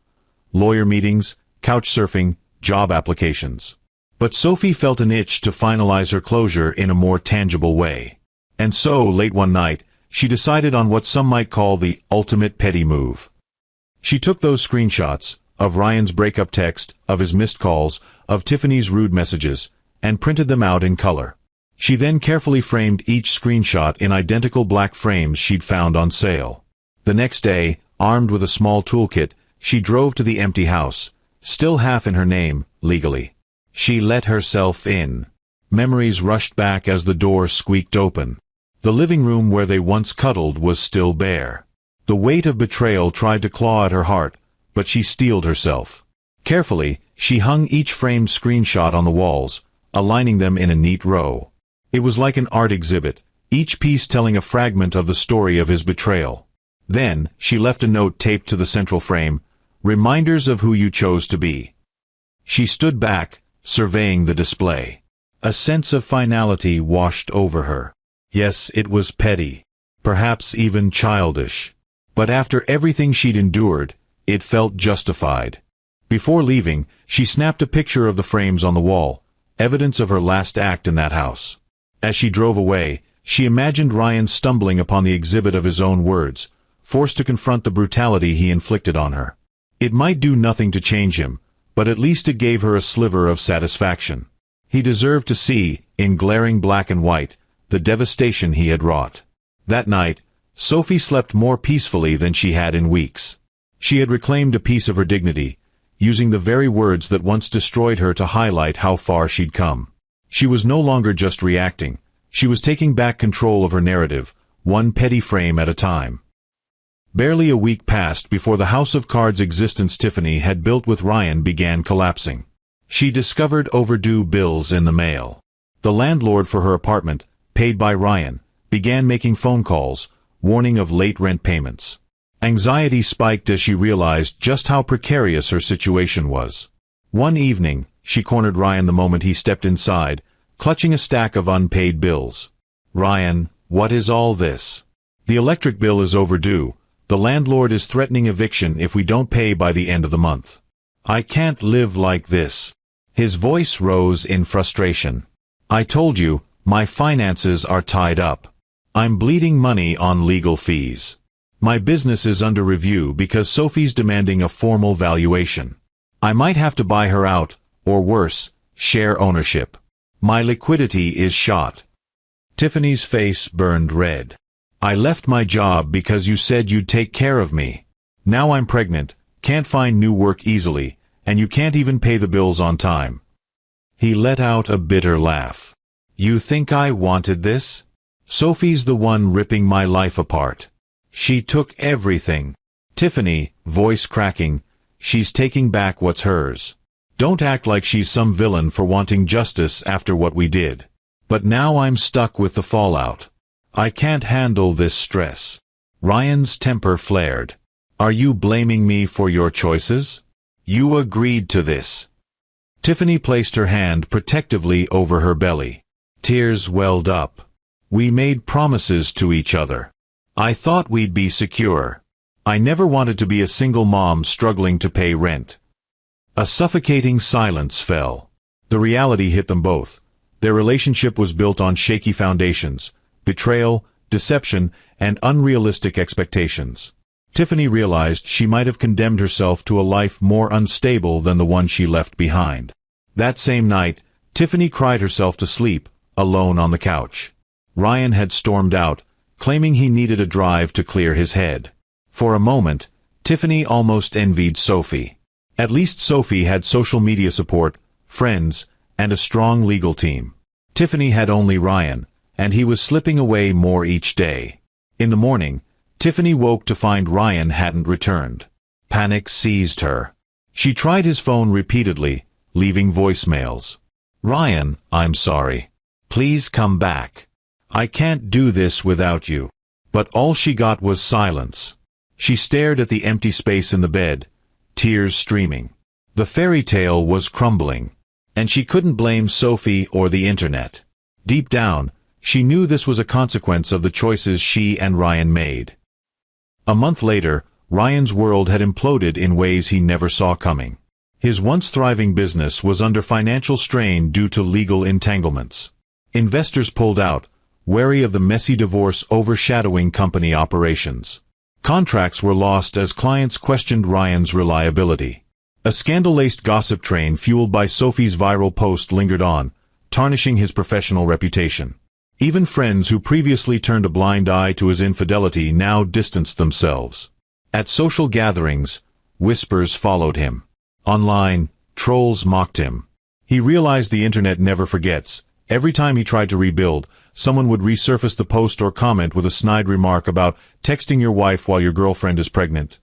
Lawyer meetings, couch surfing, job applications. But Sophie felt an itch to finalize her closure in a more tangible way. And so, late one night, she decided on what some might call the ultimate petty move. She took those screenshots, of Ryan's breakup text, of his missed calls, of Tiffany's rude messages, and printed them out in color. She then carefully framed each screenshot in identical black frames she'd found on sale. The next day, armed with a small toolkit, she drove to the empty house, still half in her name, legally. She let herself in. Memories rushed back as the door squeaked open. The living room where they once cuddled was still bare. The weight of betrayal tried to claw at her heart, but she steeled herself. Carefully, she hung each framed screenshot on the walls, aligning them in a neat row. It was like an art exhibit, each piece telling a fragment of the story of his betrayal. Then, she left a note taped to the central frame, "Reminders of who you chose to be." She stood back, surveying the display. A sense of finality washed over her. Yes, it was petty, perhaps even childish. But after everything she'd endured, it felt justified. Before leaving, she snapped a picture of the frames on the wall, evidence of her last act in that house. As she drove away, she imagined Ryan stumbling upon the exhibit of his own words, forced to confront the brutality he inflicted on her. It might do nothing to change him, but at least it gave her a sliver of satisfaction. He deserved to see, in glaring black and white, the devastation he had wrought. That night, Sophie slept more peacefully than she had in weeks. She had reclaimed a piece of her dignity, using the very words that once destroyed her to highlight how far she'd come. She was no longer just reacting. She was taking back control of her narrative, one petty frame at a time. Barely a week passed before the house of cards existence Tiffany had built with Ryan began collapsing. She discovered overdue bills in the mail. The landlord for her apartment, paid by Ryan, began making phone calls, warning of late rent payments. Anxiety spiked as she realized just how precarious her situation was. One evening, she cornered Ryan the moment he stepped inside, clutching a stack of unpaid bills. "Ryan, what is all this? The electric bill is overdue. The landlord is threatening eviction if we don't pay by the end of the month. I can't live like this." His voice rose in frustration. "I told you, my finances are tied up. I'm bleeding money on legal fees. My business is under review because Sophie's demanding a formal valuation. I might have to buy her out, or worse, share ownership. My liquidity is shot." Tiffany's face burned red. "I left my job because you said you'd take care of me. Now I'm pregnant, can't find new work easily, and you can't even pay the bills on time." He let out a bitter laugh. "You think I wanted this? Sophie's the one ripping my life apart. She took everything. Tiffany," voice cracking, "she's taking back what's hers. Don't act like she's some villain for wanting justice after what we did. But now I'm stuck with the fallout. I can't handle this stress." Ryan's temper flared. "Are you blaming me for your choices? You agreed to this." Tiffany placed her hand protectively over her belly. Tears welled up. "We made promises to each other. I thought we'd be secure. I never wanted to be a single mom struggling to pay rent." A suffocating silence fell. The reality hit them both. Their relationship was built on shaky foundations: betrayal, deception, and unrealistic expectations. Tiffany realized she might have condemned herself to a life more unstable than the one she left behind. That same night, Tiffany cried herself to sleep, alone on the couch. Ryan had stormed out, claiming he needed a drive to clear his head. For a moment, Tiffany almost envied Sophie. At least Sophie had social media support, friends, and a strong legal team. Tiffany had only Ryan, and he was slipping away more each day. In the morning, Tiffany woke to find Ryan hadn't returned. Panic seized her. She tried his phone repeatedly, leaving voicemails. "Ryan, I'm sorry. Please come back. I can't do this without you." But all she got was silence. She stared at the empty space in the bed, tears streaming. The fairy tale was crumbling, and she couldn't blame Sophie or the internet. Deep down, she knew this was a consequence of the choices she and Ryan made. A month later, Ryan's world had imploded in ways he never saw coming. His once thriving business was under financial strain due to legal entanglements. Investors pulled out, wary of the messy divorce overshadowing company operations. Contracts were lost as clients questioned Ryan's reliability. A scandal-laced gossip train fueled by Sophie's viral post lingered on, tarnishing his professional reputation. Even friends who previously turned a blind eye to his infidelity now distanced themselves. At social gatherings, whispers followed him. Online, trolls mocked him. He realized the internet never forgets. Every time he tried to rebuild, someone would resurface the post or comment with a snide remark about texting your wife while your girlfriend is pregnant.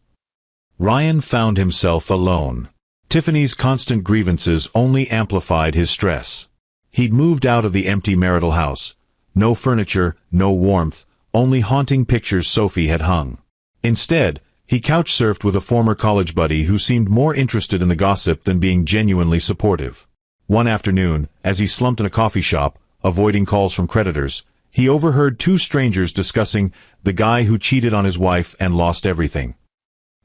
Ryan found himself alone. Tiffany's constant grievances only amplified his stress. He'd moved out of the empty marital house. No furniture, no warmth, only haunting pictures Sophie had hung. Instead, he couch-surfed with a former college buddy who seemed more interested in the gossip than being genuinely supportive. One afternoon, as he slumped in a coffee shop, avoiding calls from creditors, he overheard two strangers discussing the guy who cheated on his wife and lost everything.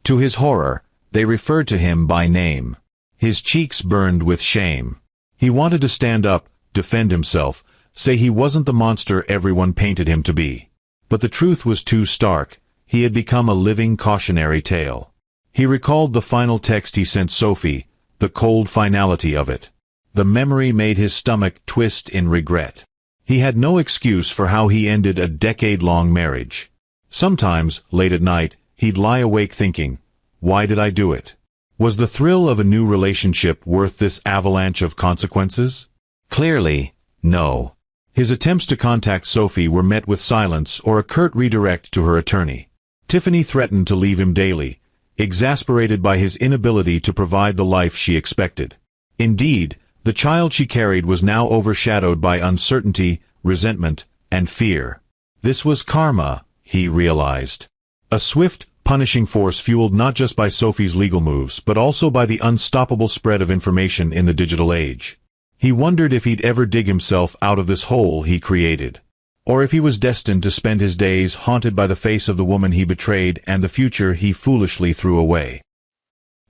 To his horror, they referred to him by name. His cheeks burned with shame. He wanted to stand up, defend himself, say he wasn't the monster everyone painted him to be. But the truth was too stark. He had become a living cautionary tale. He recalled the final text he sent Sophie, the cold finality of it. The memory made his stomach twist in regret. He had no excuse for how he ended a decade-long marriage. Sometimes, late at night, he'd lie awake thinking, Why did I do it? Was the thrill of a new relationship worth this avalanche of consequences? Clearly, no. His attempts to contact Sophie were met with silence or a curt redirect to her attorney. Tiffany threatened to leave him daily, exasperated by his inability to provide the life she expected. Indeed, the child she carried was now overshadowed by uncertainty, resentment, and fear. This was karma, he realized. A swift, punishing force fueled not just by Sophie's legal moves but also by the unstoppable spread of information in the digital age. He wondered if he'd ever dig himself out of this hole he created, or if he was destined to spend his days haunted by the face of the woman he betrayed and the future he foolishly threw away.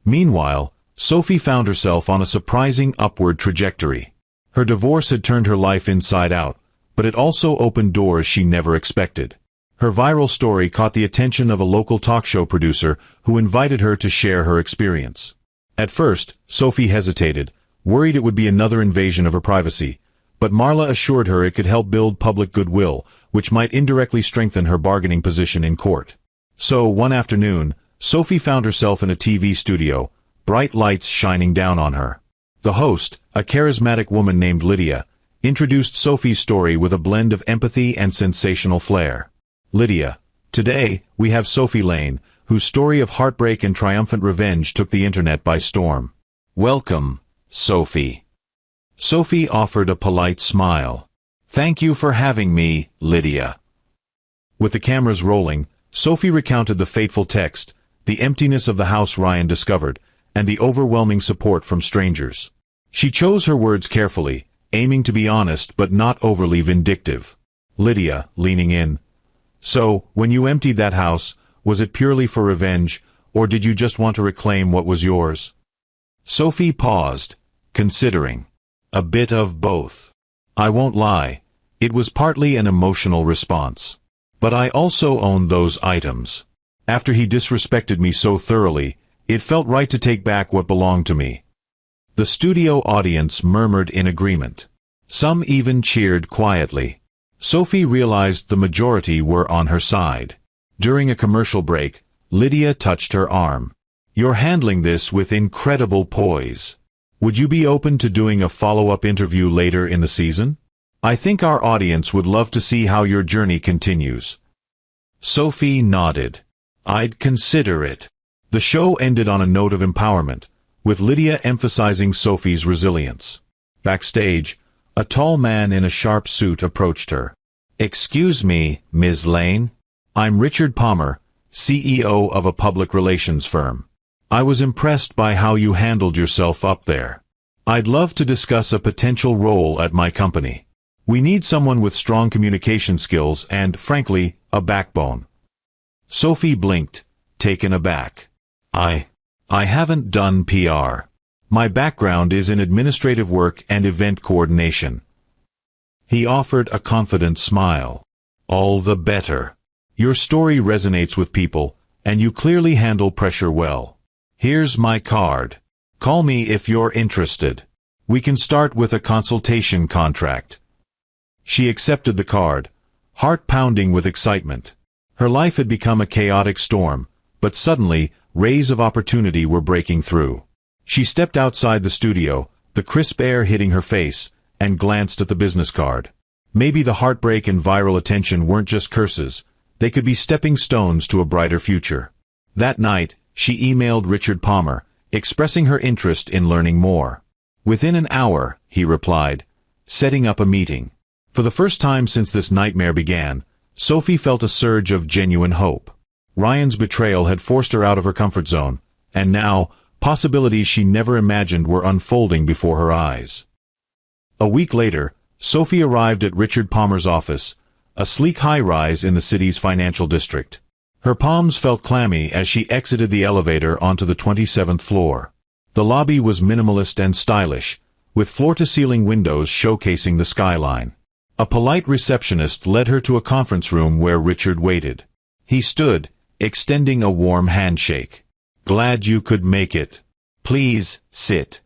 Meanwhile, Sophie found herself on a surprising upward trajectory. Her divorce had turned her life inside out, but it also opened doors she never expected. Her viral story caught the attention of a local talk show producer who invited her to share her experience. At first, Sophie hesitated, worried it would be another invasion of her privacy, but Marla assured her it could help build public goodwill, which might indirectly strengthen her bargaining position in court. So, one afternoon, Sophie found herself in a TV studio, bright lights shining down on her. The host, a charismatic woman named Lydia, introduced Sophie's story with a blend of empathy and sensational flair. Lydia, today, we have Sophie Lane, whose story of heartbreak and triumphant revenge took the internet by storm. Welcome, Sophie. Sophie offered a polite smile. Thank you for having me, Lydia. With the cameras rolling, Sophie recounted the fateful text, the emptiness of the house Ryan discovered, and the overwhelming support from strangers. She chose her words carefully, aiming to be honest but not overly vindictive. Lydia, leaning in. So, when you emptied that house, was it purely for revenge, or did you just want to reclaim what was yours? Sophie paused, considering. A bit of both. I won't lie, it was partly an emotional response. But I also owned those items. After he disrespected me so thoroughly, it felt right to take back what belonged to me. The studio audience murmured in agreement. Some even cheered quietly. Sophie realized the majority were on her side. During a commercial break, Lydia touched her arm. You're handling this with incredible poise. Would you be open to doing a follow-up interview later in the season? I think our audience would love to see how your journey continues. Sophie nodded. I'd consider it. The show ended on a note of empowerment, with Lydia emphasizing Sophie's resilience. Backstage, a tall man in a sharp suit approached her. Excuse me, Ms. Lane. I'm Richard Palmer, CEO of a public relations firm. I was impressed by how you handled yourself up there. I'd love to discuss a potential role at my company. We need someone with strong communication skills and, frankly, a backbone. Sophie blinked, taken aback. I haven't done PR. My background is in administrative work and event coordination. He offered a confident smile. All the better. Your story resonates with people, and you clearly handle pressure well. Here's my card. Call me if you're interested. We can start with a consultation contract. She accepted the card, heart pounding with excitement. Her life had become a chaotic storm, but suddenly, rays of opportunity were breaking through. She stepped outside the studio, the crisp air hitting her face, and glanced at the business card. Maybe the heartbreak and viral attention weren't just curses, they could be stepping stones to a brighter future. That night, she emailed Richard Palmer, expressing her interest in learning more. Within an hour, he replied, setting up a meeting. For the first time since this nightmare began, Sophie felt a surge of genuine hope. Ryan's betrayal had forced her out of her comfort zone, and now, possibilities she never imagined were unfolding before her eyes. A week later, Sophie arrived at Richard Palmer's office, a sleek high-rise in the city's financial district. Her palms felt clammy as she exited the elevator onto the 27th floor. The lobby was minimalist and stylish, with floor-to-ceiling windows showcasing the skyline. A polite receptionist led her to a conference room where Richard waited. He stood, extending a warm handshake. Glad you could make it. Please, sit.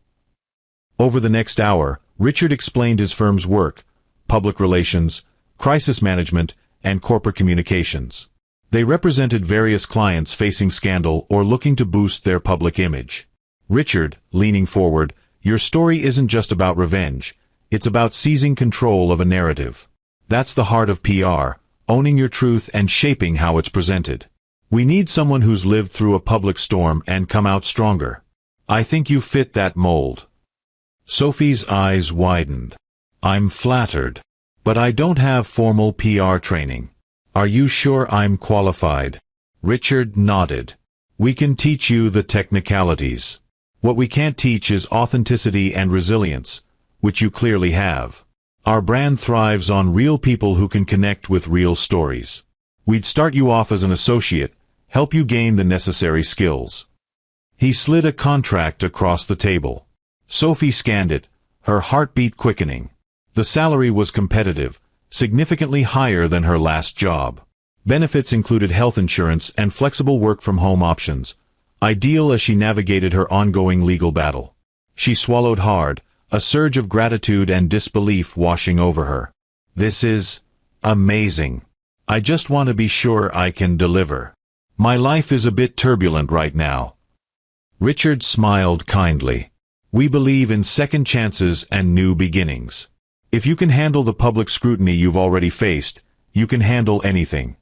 Over the next hour, Richard explained his firm's work, public relations, crisis management, and corporate communications. They represented various clients facing scandal or looking to boost their public image. Richard, leaning forward, your story isn't just about revenge, it's about seizing control of a narrative. That's the heart of PR, owning your truth and shaping how it's presented. We need someone who's lived through a public storm and come out stronger. I think you fit that mold. Sophie's eyes widened. I'm flattered. But I don't have formal PR training. Are you sure I'm qualified? Richard nodded. We can teach you the technicalities. What we can't teach is authenticity and resilience, which you clearly have. Our brand thrives on real people who can connect with real stories. We'd start you off as an associate, help you gain the necessary skills. He slid a contract across the table. Sophie scanned it, her heartbeat quickening. The salary was competitive, significantly higher than her last job. Benefits included health insurance and flexible work-from-home options, ideal as she navigated her ongoing legal battle. She swallowed hard, a surge of gratitude and disbelief washing over her. This is amazing. I just want to be sure I can deliver. My life is a bit turbulent right now. Richard smiled kindly. We believe in second chances and new beginnings. If you can handle the public scrutiny you've already faced, you can handle anything.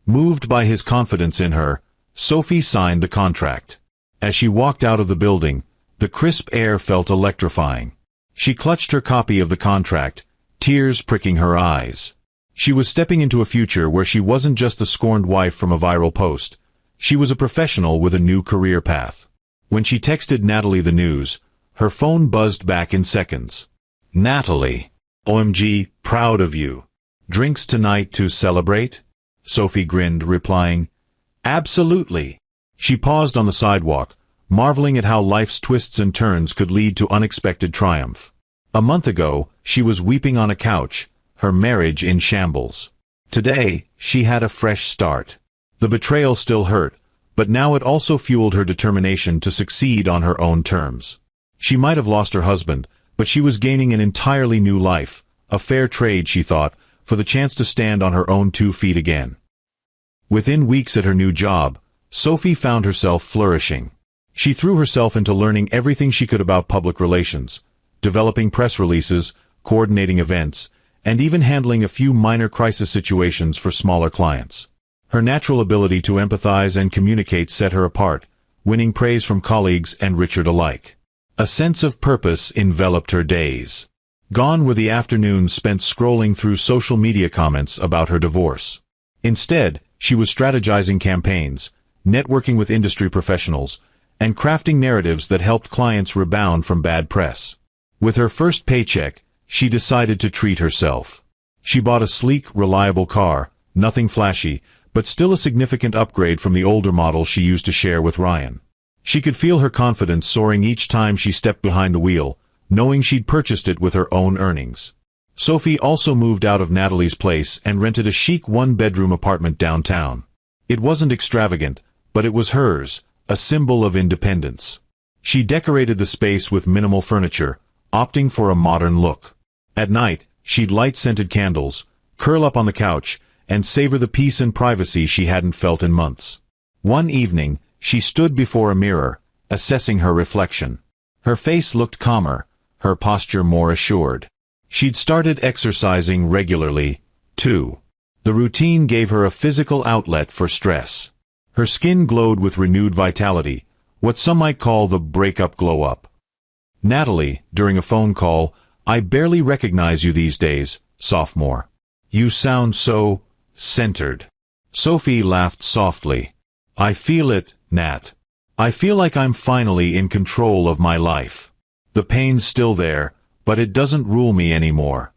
Moved by his confidence in her, Sophie signed the contract. As she walked out of the building, the crisp air felt electrifying. She clutched her copy of the contract, tears pricking her eyes. She was stepping into a future where she wasn't just the scorned wife from a viral post. She was a professional with a new career path. When she texted Natalie the news, her phone buzzed back in seconds. Natalie. OMG, proud of you. Drinks tonight to celebrate? Sophie grinned, replying, Absolutely. She paused on the sidewalk, marveling at how life's twists and turns could lead to unexpected triumph. A month ago, she was weeping on a couch, her marriage in shambles. Today, she had a fresh start. The betrayal still hurt, but now it also fueled her determination to succeed on her own terms. She might have lost her husband, but she was gaining an entirely new life, a fair trade, she thought, for the chance to stand on her own 2 feet again. Within weeks at her new job, Sophie found herself flourishing. She threw herself into learning everything she could about public relations, developing press releases, coordinating events, and even handling a few minor crisis situations for smaller clients. Her natural ability to empathize and communicate set her apart, winning praise from colleagues and Richard alike. A sense of purpose enveloped her days. Gone were the afternoons spent scrolling through social media comments about her divorce. Instead, she was strategizing campaigns, networking with industry professionals, and crafting narratives that helped clients rebound from bad press. With her first paycheck, she decided to treat herself. She bought a sleek, reliable car, nothing flashy, but still a significant upgrade from the older model she used to share with Ryan. She could feel her confidence soaring each time she stepped behind the wheel, knowing she'd purchased it with her own earnings. Sophie also moved out of Natalie's place and rented a chic 1-bedroom apartment downtown. It wasn't extravagant, but it was hers, a symbol of independence. She decorated the space with minimal furniture, opting for a modern look. At night, she'd light scented candles, curl up on the couch, and savor the peace and privacy she hadn't felt in months. One evening, she stood before a mirror, assessing her reflection. Her face looked calmer, her posture more assured. She'd started exercising regularly, too. The routine gave her a physical outlet for stress. Her skin glowed with renewed vitality, what some might call the breakup glow-up. Natalie, during a phone call, I barely recognize you these days, sophomore. You sound so centered. Sophie laughed softly. I feel it, Nat. I feel like I'm finally in control of my life. The pain's still there, but it doesn't rule me anymore.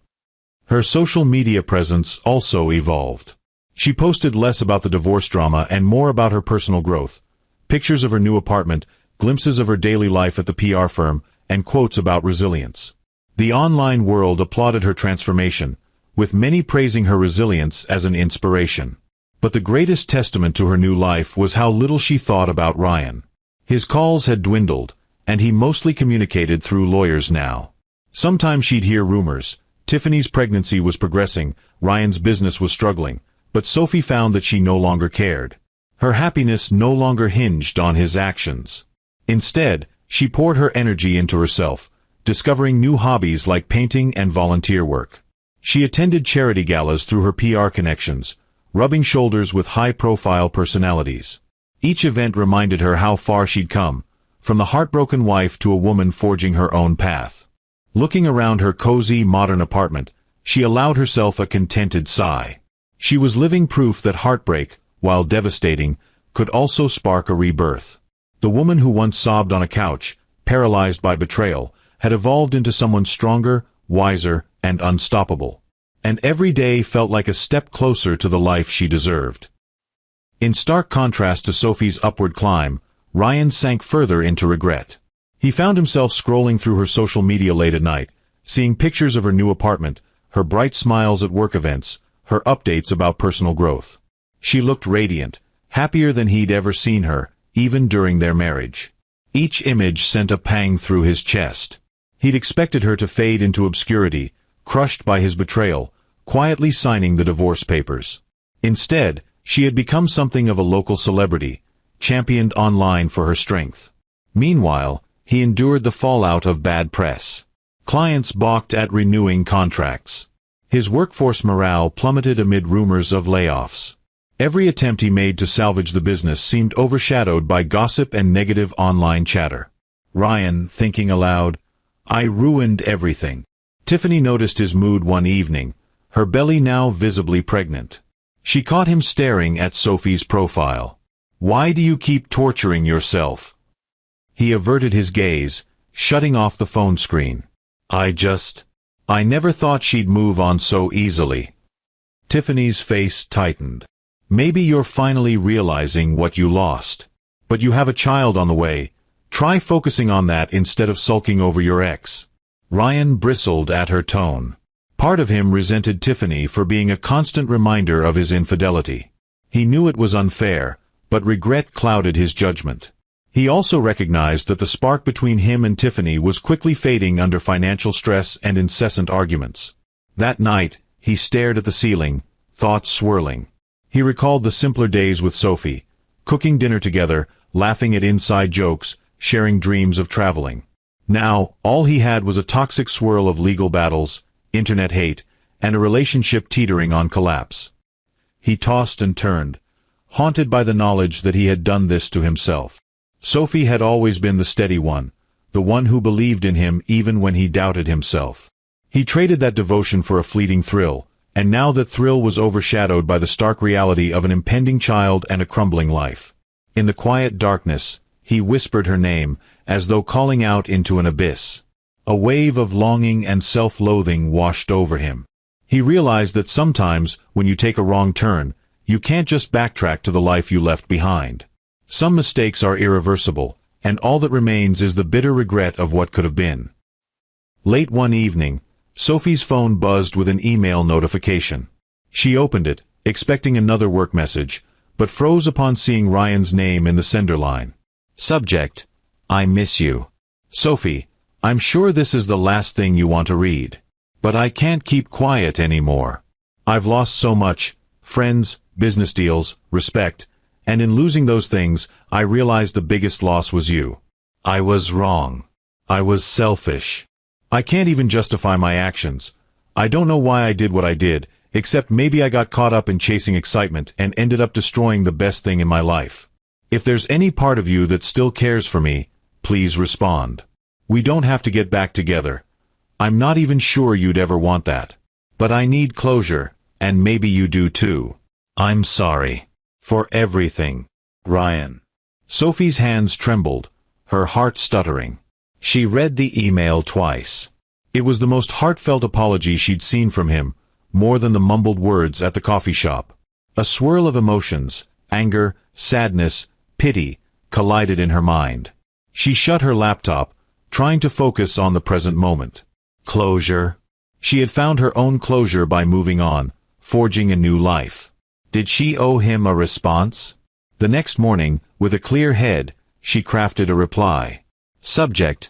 Her social media presence also evolved. She posted less about the divorce drama and more about her personal growth. Pictures of her new apartment, glimpses of her daily life at the PR firm, and quotes about resilience. The online world applauded her transformation, with many praising her resilience as an inspiration. But the greatest testament to her new life was how little she thought about Ryan. His calls had dwindled, and he mostly communicated through lawyers now. Sometimes she'd hear rumors. Tiffany's pregnancy was progressing, Ryan's business was struggling, But Sophie found that she no longer cared. Her happiness no longer hinged on his actions. Instead, she poured her energy into herself, discovering new hobbies like painting and volunteer work. She attended charity galas through her PR connections, rubbing shoulders with high-profile personalities. Each event reminded her how far she'd come, from the heartbroken wife to a woman forging her own path. Looking around her cozy, modern apartment, she allowed herself a contented sigh. She was living proof that heartbreak, while devastating, could also spark a rebirth. The woman who once sobbed on a couch, paralyzed by betrayal, had evolved into someone stronger, wiser, and unstoppable. And every day felt like a step closer to the life she deserved. In stark contrast to Sophie's upward climb, Ryan sank further into regret. He found himself scrolling through her social media late at night, seeing pictures of her new apartment, her bright smiles at work events, her updates about personal growth. She looked radiant, happier than he'd ever seen her, even during their marriage. Each image sent a pang through his chest. He'd expected her to fade into obscurity, crushed by his betrayal, quietly signing the divorce papers. Instead, she had become something of a local celebrity, championed online for her strength. Meanwhile, he endured the fallout of bad press. Clients balked at renewing contracts. His workforce morale plummeted amid rumors of layoffs. Every attempt he made to salvage the business seemed overshadowed by gossip and negative online chatter. Ryan, thinking aloud, "I ruined everything." Tiffany noticed his mood one evening, her belly now visibly pregnant. She caught him staring at Sophie's profile. "Why do you keep torturing yourself?" He averted his gaze, shutting off the phone screen. I never thought she'd move on so easily." Tiffany's face tightened. "Maybe you're finally realizing what you lost. But you have a child on the way. Try focusing on that instead of sulking over your ex." Ryan bristled at her tone. Part of him resented Tiffany for being a constant reminder of his infidelity. He knew it was unfair, but regret clouded his judgment. He also recognized that the spark between him and Tiffany was quickly fading under financial stress and incessant arguments. That night, he stared at the ceiling, thoughts swirling. He recalled the simpler days with Sophie, cooking dinner together, laughing at inside jokes, sharing dreams of traveling. Now, all he had was a toxic swirl of legal battles, internet hate, and a relationship teetering on collapse. He tossed and turned, haunted by the knowledge that he had done this to himself. Sophie had always been the steady one, the one who believed in him even when he doubted himself. He traded that devotion for a fleeting thrill, and now that thrill was overshadowed by the stark reality of an impending child and a crumbling life. In the quiet darkness, he whispered her name, as though calling out into an abyss. A wave of longing and self-loathing washed over him. He realized that sometimes, when you take a wrong turn, you can't just backtrack to the life you left behind. Some mistakes are irreversible, and all that remains is the bitter regret of what could have been. Late one evening, Sophie's phone buzzed with an email notification. She opened it, expecting another work message, but froze upon seeing Ryan's name in the sender line. Subject: I miss you. Sophie, I'm sure this is the last thing you want to read. But I can't keep quiet anymore. I've lost so much: friends, business deals, respect, and in losing those things, I realized the biggest loss was you. I was wrong. I was selfish. I can't even justify my actions. I don't know why I did what I did, except maybe I got caught up in chasing excitement and ended up destroying the best thing in my life. If there's any part of you that still cares for me, please respond. We don't have to get back together. I'm not even sure you'd ever want that. But I need closure, and maybe you do too. I'm sorry. For everything. Ryan. Sophie's hands trembled, her heart stuttering. She read the email twice. It was the most heartfelt apology she'd seen from him, more than the mumbled words at the coffee shop. A swirl of emotions, anger, sadness, pity, collided in her mind. She shut her laptop, trying to focus on the present moment. Closure. She had found her own closure by moving on, forging a new life. Did she owe him a response? The next morning, with a clear head, she crafted a reply. Subject: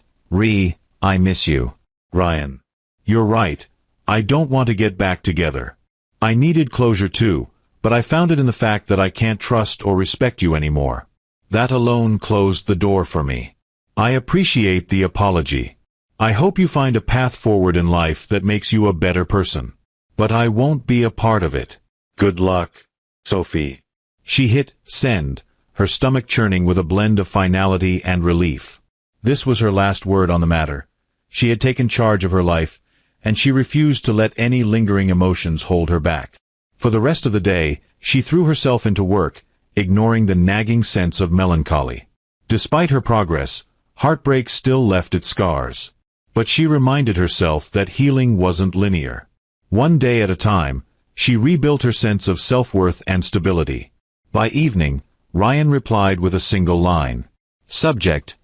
I miss you. Ryan. You're right. I don't want to get back together. I needed closure too, but I found it in the fact that I can't trust or respect you anymore. That alone closed the door for me. I appreciate the apology. I hope you find a path forward in life that makes you a better person. But I won't be a part of it. Good luck, Sophie." She hit send, her stomach churning with a blend of finality and relief. This was her last word on the matter. She had taken charge of her life, and she refused to let any lingering emotions hold her back. For the rest of the day, she threw herself into work, ignoring the nagging sense of melancholy. Despite her progress, heartbreak still left its scars. But she reminded herself that healing wasn't linear. One day at a time, she rebuilt her sense of self-worth and stability. By evening, Ryan replied with a single line. Subject,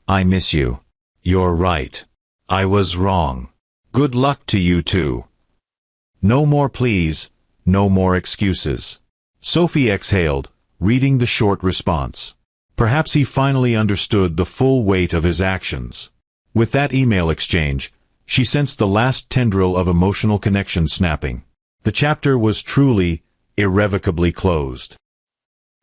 I miss you. You're right. I was wrong. Good luck to you too. No more pleas, no more excuses. Sophie exhaled, reading the short response. Perhaps he finally understood the full weight of his actions. With that email exchange, she sensed the last tendril of emotional connection snapping. The chapter was truly, irrevocably closed.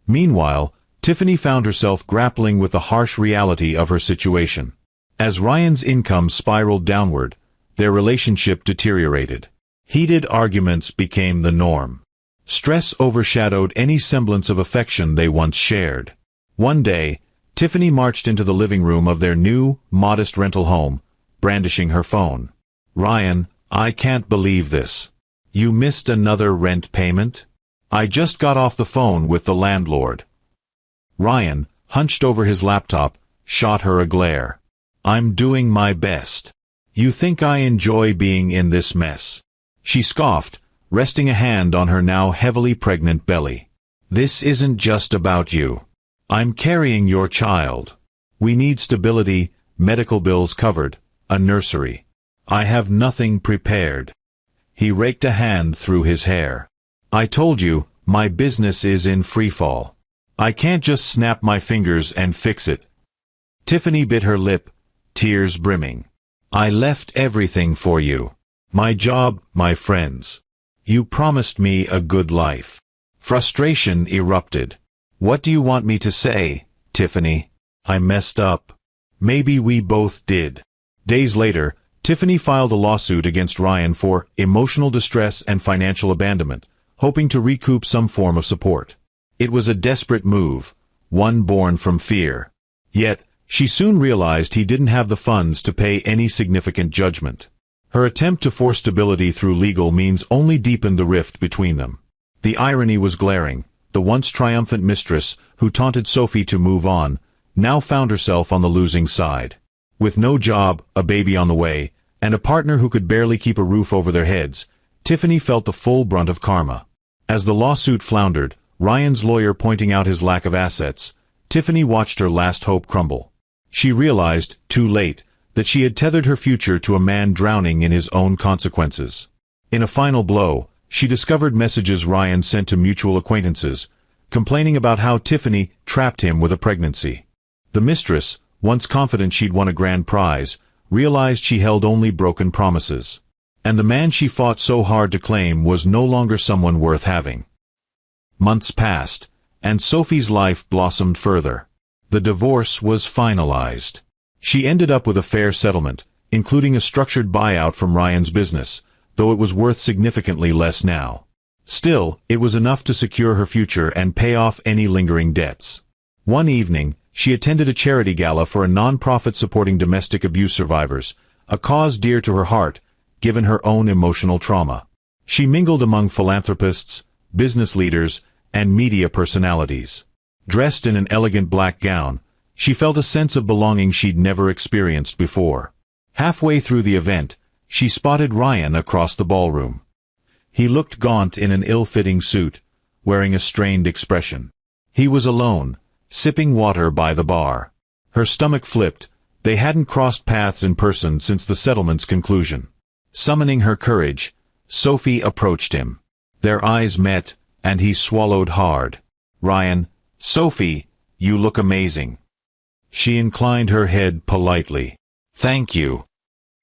Meanwhile, Tiffany found herself grappling with the harsh reality of her situation. As Ryan's income spiraled downward, their relationship deteriorated. Heated arguments became the norm. Stress overshadowed any semblance of affection they once shared. One day, Tiffany marched into the living room of their new, modest rental home, brandishing her phone. "Ryan, I can't believe this. You missed another rent payment? I just got off the phone with the landlord." Ryan, hunched over his laptop, shot her a glare. "I'm doing my best. You think I enjoy being in this mess?" She scoffed, resting a hand on her now heavily pregnant belly. "This isn't just about you. I'm carrying your child. We need stability, medical bills covered, a nursery. I have nothing prepared." He raked a hand through his hair. "I told you, my business is in freefall. I can't just snap my fingers and fix it." Tiffany bit her lip, tears brimming. "I left everything for you. My job, my friends. You promised me a good life." Frustration erupted. "What do you want me to say, Tiffany? I messed up. Maybe we both did." Days later, Tiffany filed a lawsuit against Ryan for emotional distress and financial abandonment, hoping to recoup some form of support. It was a desperate move, one born from fear. Yet, she soon realized he didn't have the funds to pay any significant judgment. Her attempt to force stability through legal means only deepened the rift between them. The irony was glaring. The once triumphant mistress, who taunted Sophie to move on, now found herself on the losing side. With no job, a baby on the way, and a partner who could barely keep a roof over their heads, Tiffany felt the full brunt of karma. As the lawsuit floundered, Ryan's lawyer pointing out his lack of assets, Tiffany watched her last hope crumble. She realized, too late, that she had tethered her future to a man drowning in his own consequences. In a final blow, she discovered messages Ryan sent to mutual acquaintances, complaining about how Tiffany trapped him with a pregnancy. The mistress, once confident she'd won a grand prize, realized she held only broken promises. And the man she fought so hard to claim was no longer someone worth having. Months passed, and Sophie's life blossomed further. The divorce was finalized. She ended up with a fair settlement, including a structured buyout from Ryan's business, though it was worth significantly less now. Still, it was enough to secure her future and pay off any lingering debts. One evening, she attended a charity gala for a non-profit supporting domestic abuse survivors, a cause dear to her heart, given her own emotional trauma. She mingled among philanthropists, business leaders, and media personalities. Dressed in an elegant black gown, she felt a sense of belonging she'd never experienced before. Halfway through the event, she spotted Ryan across the ballroom. He looked gaunt in an ill-fitting suit, wearing a strained expression. He was alone, sipping water by the bar. Her stomach flipped. They hadn't crossed paths in person since the settlement's conclusion. Summoning her courage, Sophie approached him. Their eyes met, and he swallowed hard. "Ryan, Sophie, you look amazing." She inclined her head politely. "Thank you."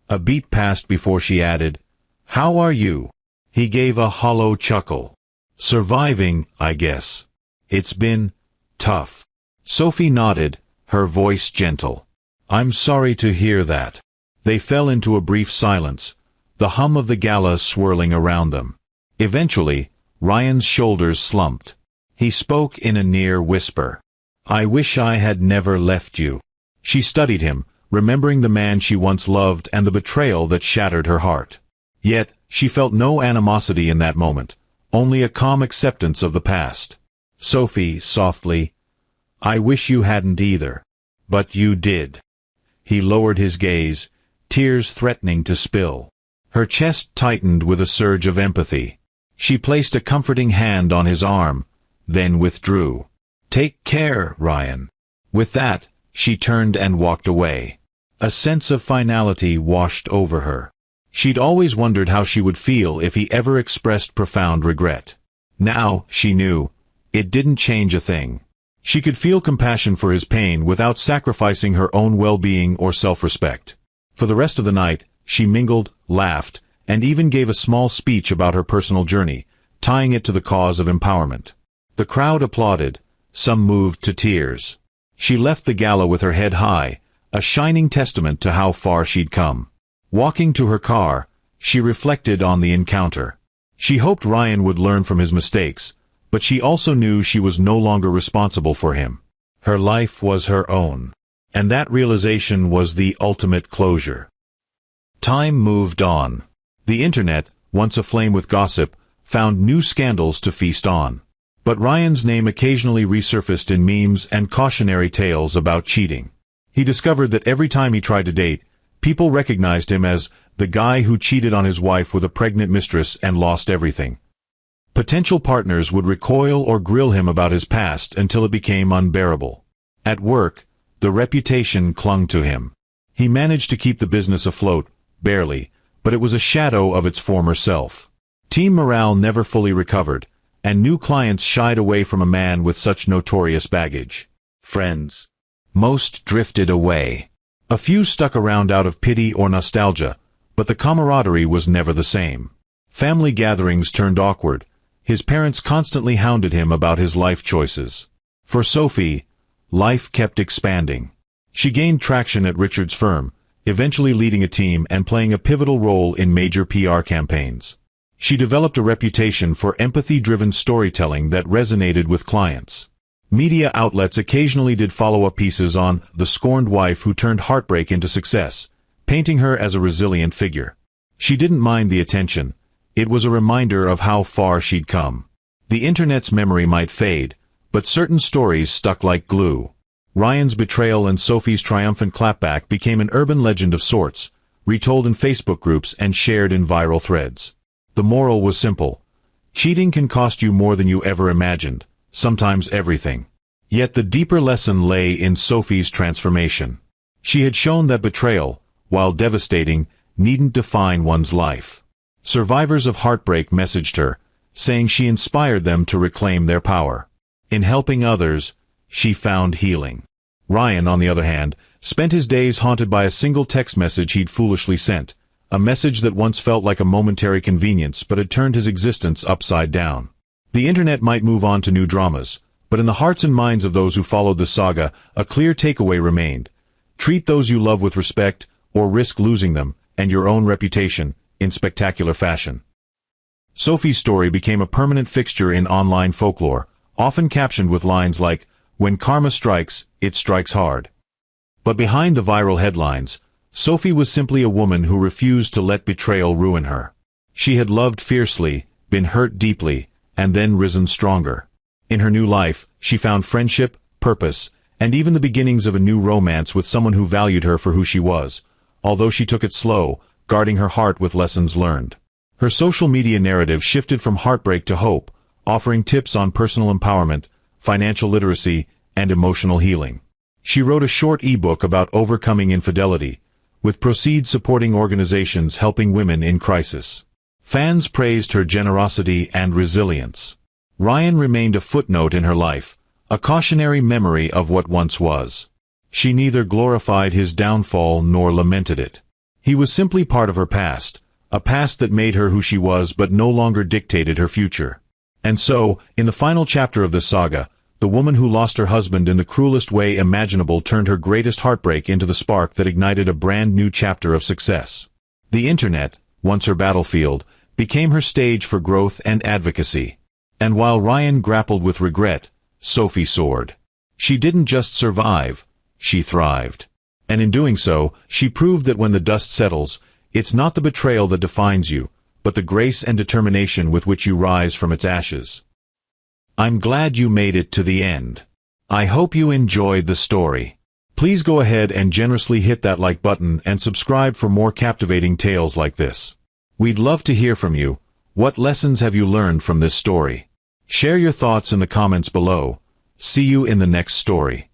A beat passed before she added, "How are you?" He gave a hollow chuckle. Surviving, I guess. It's been tough. Sophie nodded, her voice gentle. I'm sorry to hear that. They fell into a brief silence, the hum of the gala swirling around them. Eventually, Ryan's shoulders slumped. He spoke in a near whisper. I wish I had never left you. She studied him, remembering the man she once loved and the betrayal that shattered her heart. Yet, she felt no animosity in that moment, only a calm acceptance of the past. Sophie, softly, I wish you hadn't either. But you did. He lowered his gaze, tears threatening to spill. Her chest tightened with a surge of empathy. She placed a comforting hand on his arm, then withdrew. Take care, Ryan. With that, she turned and walked away. A sense of finality washed over her. She'd always wondered how she would feel if he ever expressed profound regret. Now, she knew, it didn't change a thing. She could feel compassion for his pain without sacrificing her own well-being or self-respect. For the rest of the night, she mingled, laughed, and even gave a small speech about her personal journey, tying it to the cause of empowerment. The crowd applauded, some moved to tears. She left the gala with her head high, a shining testament to how far she'd come. Walking to her car, she reflected on the encounter. She hoped Ryan would learn from his mistakes, but she also knew she was no longer responsible for him. Her life was her own. And that realization was the ultimate closure. Time moved on. The internet, once aflame with gossip, found new scandals to feast on. But Ryan's name occasionally resurfaced in memes and cautionary tales about cheating. He discovered that every time he tried to date, people recognized him as the guy who cheated on his wife with a pregnant mistress and lost everything. Potential partners would recoil or grill him about his past until it became unbearable. At work, the reputation clung to him. He managed to keep the business afloat, barely, but it was a shadow of its former self. Team morale never fully recovered, and new clients shied away from a man with such notorious baggage. Friends. Most drifted away. A few stuck around out of pity or nostalgia, but the camaraderie was never the same. Family gatherings turned awkward. His parents constantly hounded him about his life choices. For Sophie, life kept expanding. She gained traction at Richard's firm, eventually leading a team and playing a pivotal role in major PR campaigns. She developed a reputation for empathy-driven storytelling that resonated with clients. Media outlets occasionally did follow-up pieces on the scorned wife who turned heartbreak into success, painting her as a resilient figure. She didn't mind the attention. It was a reminder of how far she'd come. The internet's memory might fade, but certain stories stuck like glue. Ryan's betrayal and Sophie's triumphant clapback became an urban legend of sorts, retold in Facebook groups and shared in viral threads. The moral was simple. Cheating can cost you more than you ever imagined, sometimes everything. Yet the deeper lesson lay in Sophie's transformation. She had shown that betrayal, while devastating, needn't define one's life. Survivors of heartbreak messaged her, saying she inspired them to reclaim their power. In helping others, she found healing. Ryan, on the other hand, spent his days haunted by a single text message he'd foolishly sent, a message that once felt like a momentary convenience but had turned his existence upside down. The internet might move on to new dramas, but in the hearts and minds of those who followed the saga, a clear takeaway remained. Treat those you love with respect, or risk losing them, and your own reputation, in spectacular fashion. Sophie's story became a permanent fixture in online folklore, often captioned with lines like, "When karma strikes, it strikes hard." But behind the viral headlines, Sophie was simply a woman who refused to let betrayal ruin her. She had loved fiercely, been hurt deeply, and then risen stronger. In her new life, she found friendship, purpose, and even the beginnings of a new romance with someone who valued her for who she was, although she took it slow, guarding her heart with lessons learned. Her social media narrative shifted from heartbreak to hope, offering tips on personal empowerment, financial literacy, and emotional healing. She wrote a short ebook about overcoming infidelity, with proceeds supporting organizations helping women in crisis. Fans praised her generosity and resilience. Ryan remained a footnote in her life, a cautionary memory of what once was. She neither glorified his downfall nor lamented it. He was simply part of her past, a past that made her who she was but no longer dictated her future. And so, in the final chapter of this saga, the woman who lost her husband in the cruelest way imaginable turned her greatest heartbreak into the spark that ignited a brand new chapter of success. The internet, once her battlefield, became her stage for growth and advocacy. And while Ryan grappled with regret, Sophie soared. She didn't just survive, she thrived. And in doing so, she proved that when the dust settles, it's not the betrayal that defines you, but the grace and determination with which you rise from its ashes. I'm glad you made it to the end. I hope you enjoyed the story. Please go ahead and generously hit that like button and subscribe for more captivating tales like this. We'd love to hear from you. What lessons have you learned from this story? Share your thoughts in the comments below. See you in the next story.